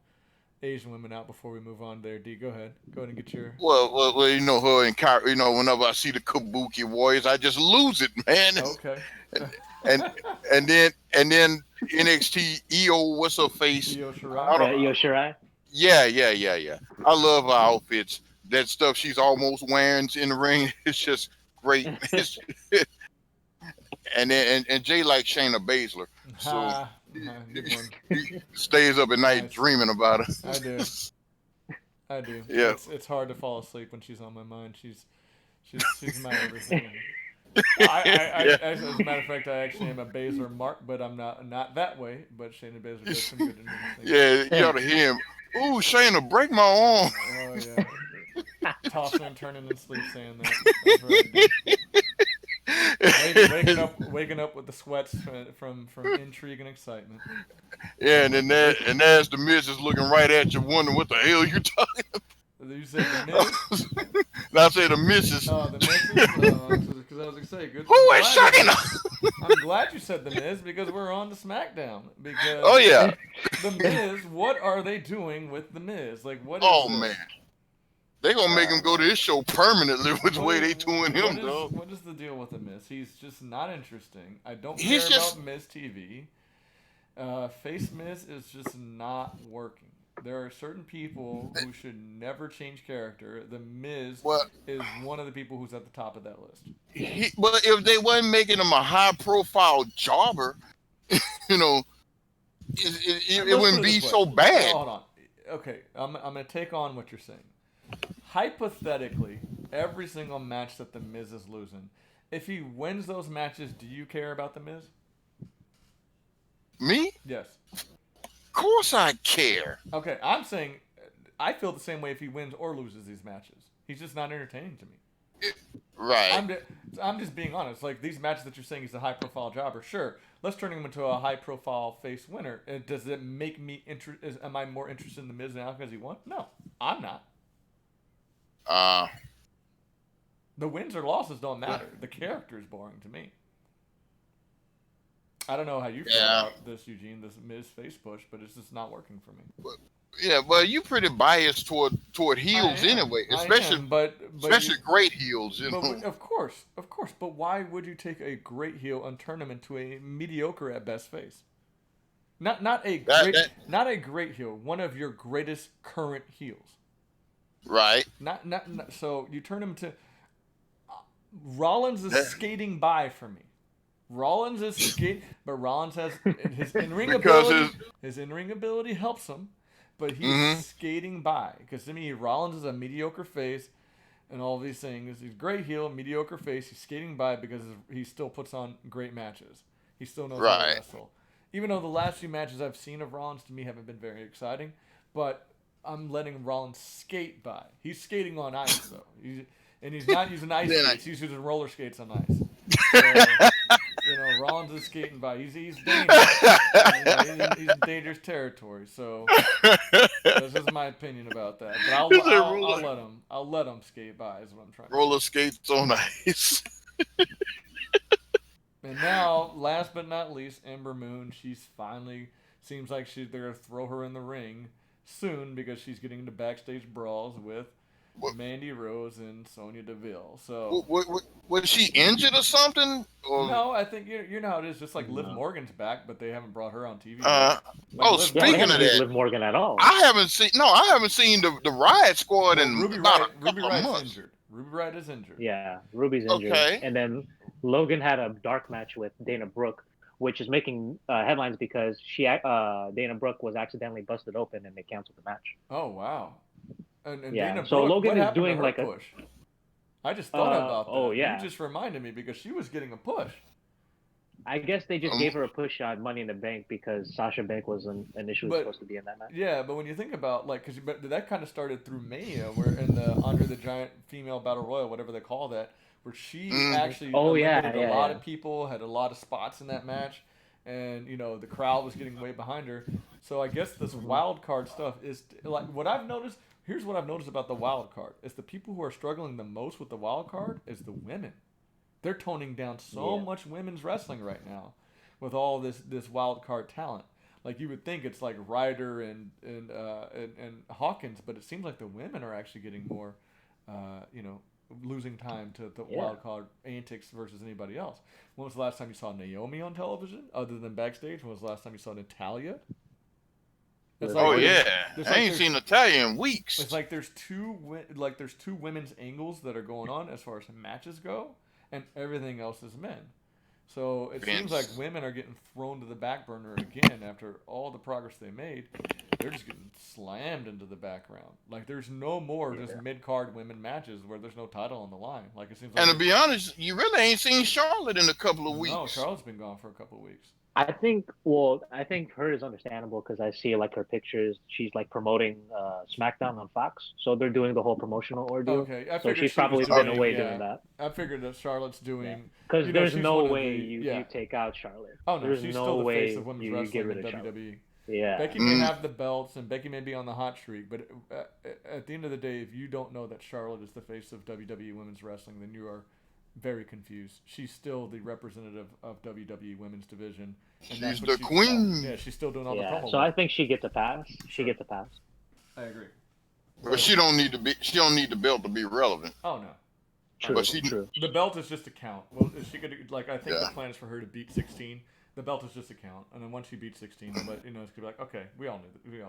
Asian women out before we move on there. D, go ahead and get your. Well, her and Kyrie. Whenever I see the Kabuki Warriors, I just lose it, man. Okay. and then NXT EO, what's her face? Io Shirai. Yeah. I love her outfits. That stuff she's almost wearing in the ring. It's just great. And Jay likes Shayna Baszler, so. He stays up at night dreaming about her. I do. Yeah. It's hard to fall asleep when she's on my mind. She's my everything. As a matter of fact, I actually am a Baszler mark, but I'm not that way. But Shayna Baszler does some good in things. Yeah, you ought to hear him. Ooh, Shayna, break my arm. Oh yeah. Tossing and turning in sleep, saying that. Waking up with the sweats from intrigue and excitement. Yeah, and there's the Miz is looking right at you, wondering what the hell you talking about. You said the Miz? No, I said the Misses. Oh, the Misses? Because I was going to say, good. Who is Shayna? I'm glad you said the Miz because we're on to SmackDown. Because oh yeah, the Miz. What are they doing with the Miz? Like what? Oh man. They gonna make him go to this show permanently with the way they doing him, though. What is the deal with the Miz? He's just not interesting. I don't care about Miz TV. Face Miz is just not working. There are certain people who should never change character. The Miz is one of the people who's at the top of that list. But if they weren't making him a high-profile jobber, it wouldn't be so bad. Hold on. Okay, I'm gonna take on what you're saying. Hypothetically, every single match that the Miz is losing, if he wins those matches, do you care about the Miz? Me? Yes. Of course I care. Okay, I'm saying I feel the same way if he wins or loses these matches. He's just not entertaining to me. Right. I'm just being honest. Like, these matches that you're saying he's a high-profile jobber, sure. Let's turn him into a high-profile face winner. Does it make me am I more interested in the Miz now because he won? No, I'm not. The wins or losses don't matter. The character is boring to me. I don't know how you feel about this, Eugene, this Miz face push, but it's just not working for me. Well, you're pretty biased toward heels anyway, especially great heels. Of course. But why would you take a great heel and turn him into a mediocre at best face? Not a great heel. One of your greatest current heels. Right. Not so you turn him to. Rollins is skating by for me. Rollins is skating, but Rollins has his in-ring ability. His in-ring ability helps him, but he's skating by. Because to me, Rollins is a mediocre face, and all these things. He's a great heel, mediocre face. He's skating by because he still puts on great matches. He still knows how to wrestle. Even though the last few matches I've seen of Rollins to me haven't been very exciting, but I'm letting Rollins skate by. He's skating on ice though. He's not using ice skates. He's using roller skates on ice. So, Rollins is skating by. He's dangerous. He's in dangerous territory. So that's just my opinion about that. But I'll let him skate by. Is what I'm trying to say. Roller skates on ice. And now, last but not least, Ember Moon. She's finally seems like they're gonna throw her in the ring soon because she's getting into backstage brawls with Mandy Rose and Sonya Deville. So was she injured or something? Or? No, I think you know how it is. Just like Liv Morgan's back, but they haven't brought her on TV. Speaking of that, Liv Morgan at all. I haven't seen the Riot Squad in Ruby about Riott, a couple of months. Injured. Ruby Riott is injured. Yeah, Ruby's injured. Okay. And then Logan had a dark match with Dana Brooke, which is making headlines because Dana Brooke was accidentally busted open and they canceled the match. Oh wow. And yeah. Dana So Brooke, Logan is doing like push. I just thought about that. Oh yeah. You just reminded me because she was getting a push. I guess they just gave her a push on Money in the Bank because Sasha Banks wasn't initially supposed to be in that match. Yeah, but when you think about because that kind of started through Mania, where in the Andre the Giant Female Battle Royal, whatever they call that, where she actually eliminated a lot of people, had a lot of spots in that match, and the crowd was getting way behind her. So I guess this wild card stuff is like what I've noticed. Here's what I've noticed about the wild card: is the people who are struggling the most with the wild card is the women. They're toning down so much women's wrestling right now, with all this wild card talent. Like you would think it's like Ryder and Hawkins, but it seems like the women are actually getting more, losing time to the wild card antics versus anybody else. When was the last time you saw Naomi on television, other than backstage? When was the last time you saw Natalya? I ain't seen Natalya in weeks. It's like there's two women's angles that are going on as far as matches go, and everything else is men. So it seems like women are getting thrown to the back burner again after all the progress they made. They're just getting slammed into the background. Like there's no more just mid-card women matches where there's no title on the line. Like it seems like. And to be honest, you really ain't seen Charlotte in a couple of weeks. No, Charlotte's been gone for a couple of weeks. I think her is understandable because I see like her pictures. She's like promoting SmackDown on Fox, so they're doing the whole promotional ordeal. Okay, so she's probably been away doing that. I figured that Charlotte's doing because there's no way you take out Charlotte. Oh no, there's she's no still the way face of women's wrestling in WWE. Charlotte. Yeah, Becky may have the belts and Becky may be on the hot streak, but at the end of the day, if you don't know that Charlotte is the face of WWE women's wrestling, then you are very confused. She's still the representative of WWE women's division. And she's the queen. Yeah, she's still doing all the promo. So I think she gets a pass. She gets a pass. I agree. But she don't need the belt to be relevant. Oh no. True. But true. The belt is just a count. Well, she could I think the plan is for her to beat 16. The belt is just a count, and then once she beats 16, but it's gonna be like, okay, we all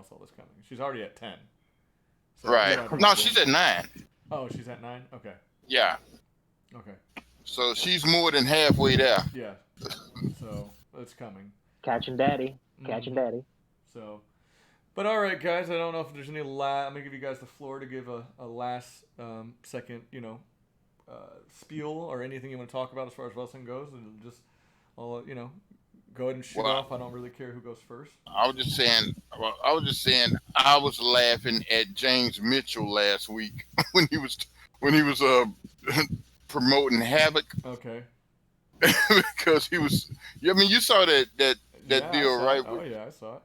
saw this coming. She's already at 10. So right. No, she's at 9. Oh, she's at 9. Okay. Yeah. Okay. So she's more than halfway there. Yeah. So it's coming. Catching daddy. Daddy. So, but all right, guys. I don't know if there's any I'm gonna give you guys the floor to give a last second, spiel or anything you want to talk about as far as wrestling goes, and just, I'll go ahead and shoot off. I don't really care who goes first. I was just saying I was laughing at James Mitchell last week when he was promoting Havoc. Okay. Because he was. I mean, you saw that deal, right? Oh yeah, I saw it.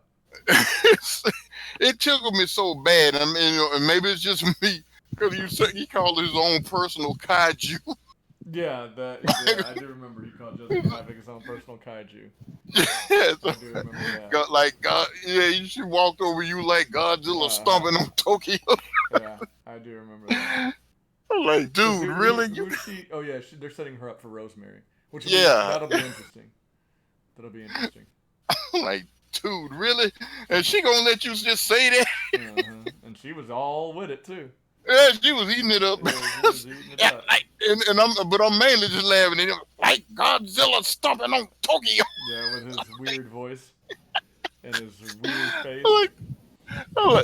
It tickled me so bad. I mean, and maybe it's just me because he called his own personal kaiju. Yeah, I do remember he called Justin Havoc his own personal kaiju. Yeah, I do remember that. God, she walked over you like Godzilla stomping on Tokyo. Yeah, I do remember that. I'm like, dude, really? They're setting her up for Rosemary. That'll be interesting. I'm like, dude, really? And she gonna let you just say that? And she was all with it too. Yeah, she was eating it up. Yeah, she was eating it up. But I'm mainly just laughing at him like Godzilla stomping on Tokyo. Yeah, with his weird voice and his weird face.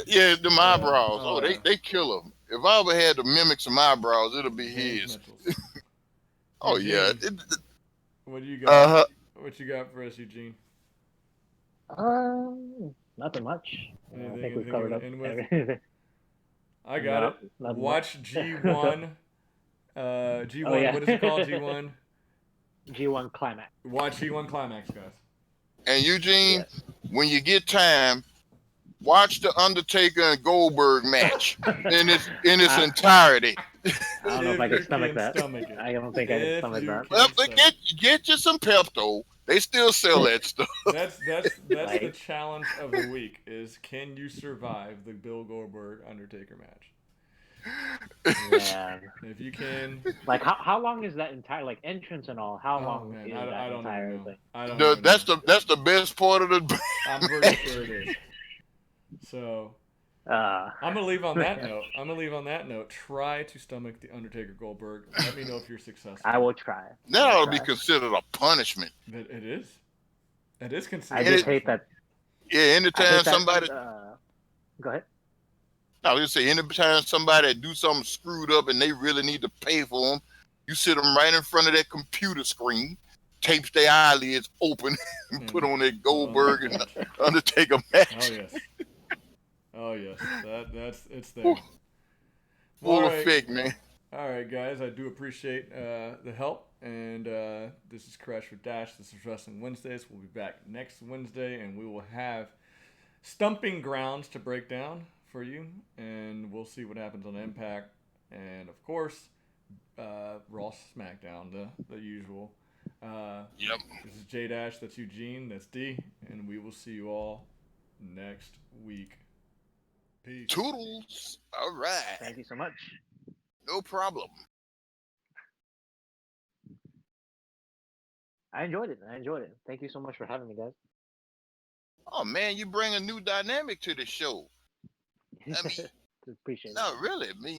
Yeah, them eyebrows. Oh, yeah. They kill him. If I ever had to mimic some eyebrows, it'll be James his. Mitchell's. Oh yeah. Eugene, what do you Uh got? huh. What you got for us, Eugene? Nothing much. I think we've Anything you covered want up to end with? everything. I got No, it. nothing Watch much. G1. G1. Oh yeah. What is it called? G1. G1 Climax. Watch G1 Climax, guys. And Eugene, Yes. when you get time, watch the Undertaker and Goldberg match in its I, entirety. I don't know if If I can you stomach can that. stomach it. I don't think I can If stomach you that. can Well, stomach get you some Pepto. They still sell that stuff. That's the Like, challenge of the week is can you survive the Bill Goldberg Undertaker match? man. If you can, Like how long is that entire like entrance and all? How oh long man, is that I don't even entire know. thing? I don't even That's know. the best part of the. I'm pretty sure it is. So Uh I'm gonna leave on that note. Try to stomach the Undertaker Goldberg. Let me know if you're successful. I will try. That I will ought to be try. considered a punishment. It is. It is I considered. just hate that. Yeah, I anytime hate that. somebody, Go ahead. I was just say, anytime somebody do something screwed up and they really need to pay for them, you sit them right in front of that computer screen, tapes their eyelids open, and put on that Goldberg and match. Undertaker Oh match. yes. Oh yes. That's it's there. Full All right. effect, man. All right, guys. I do appreciate the help. And this is Crash with Dash. This is Wrestling Wednesdays. We'll be back next Wednesday, and we will have Stumping Grounds to break down for you, and we'll see what happens on Impact, and of course, Raw SmackDown, the usual. Yep. This is J Dash. That's Eugene. That's D, and we will see you all next week. Peace. Toodles. All right. Thank you so much. No problem. I enjoyed it. Thank you so much for having me, guys. Oh man, you bring a new dynamic to the show. I mean, Appreciate it. no, really. I mean,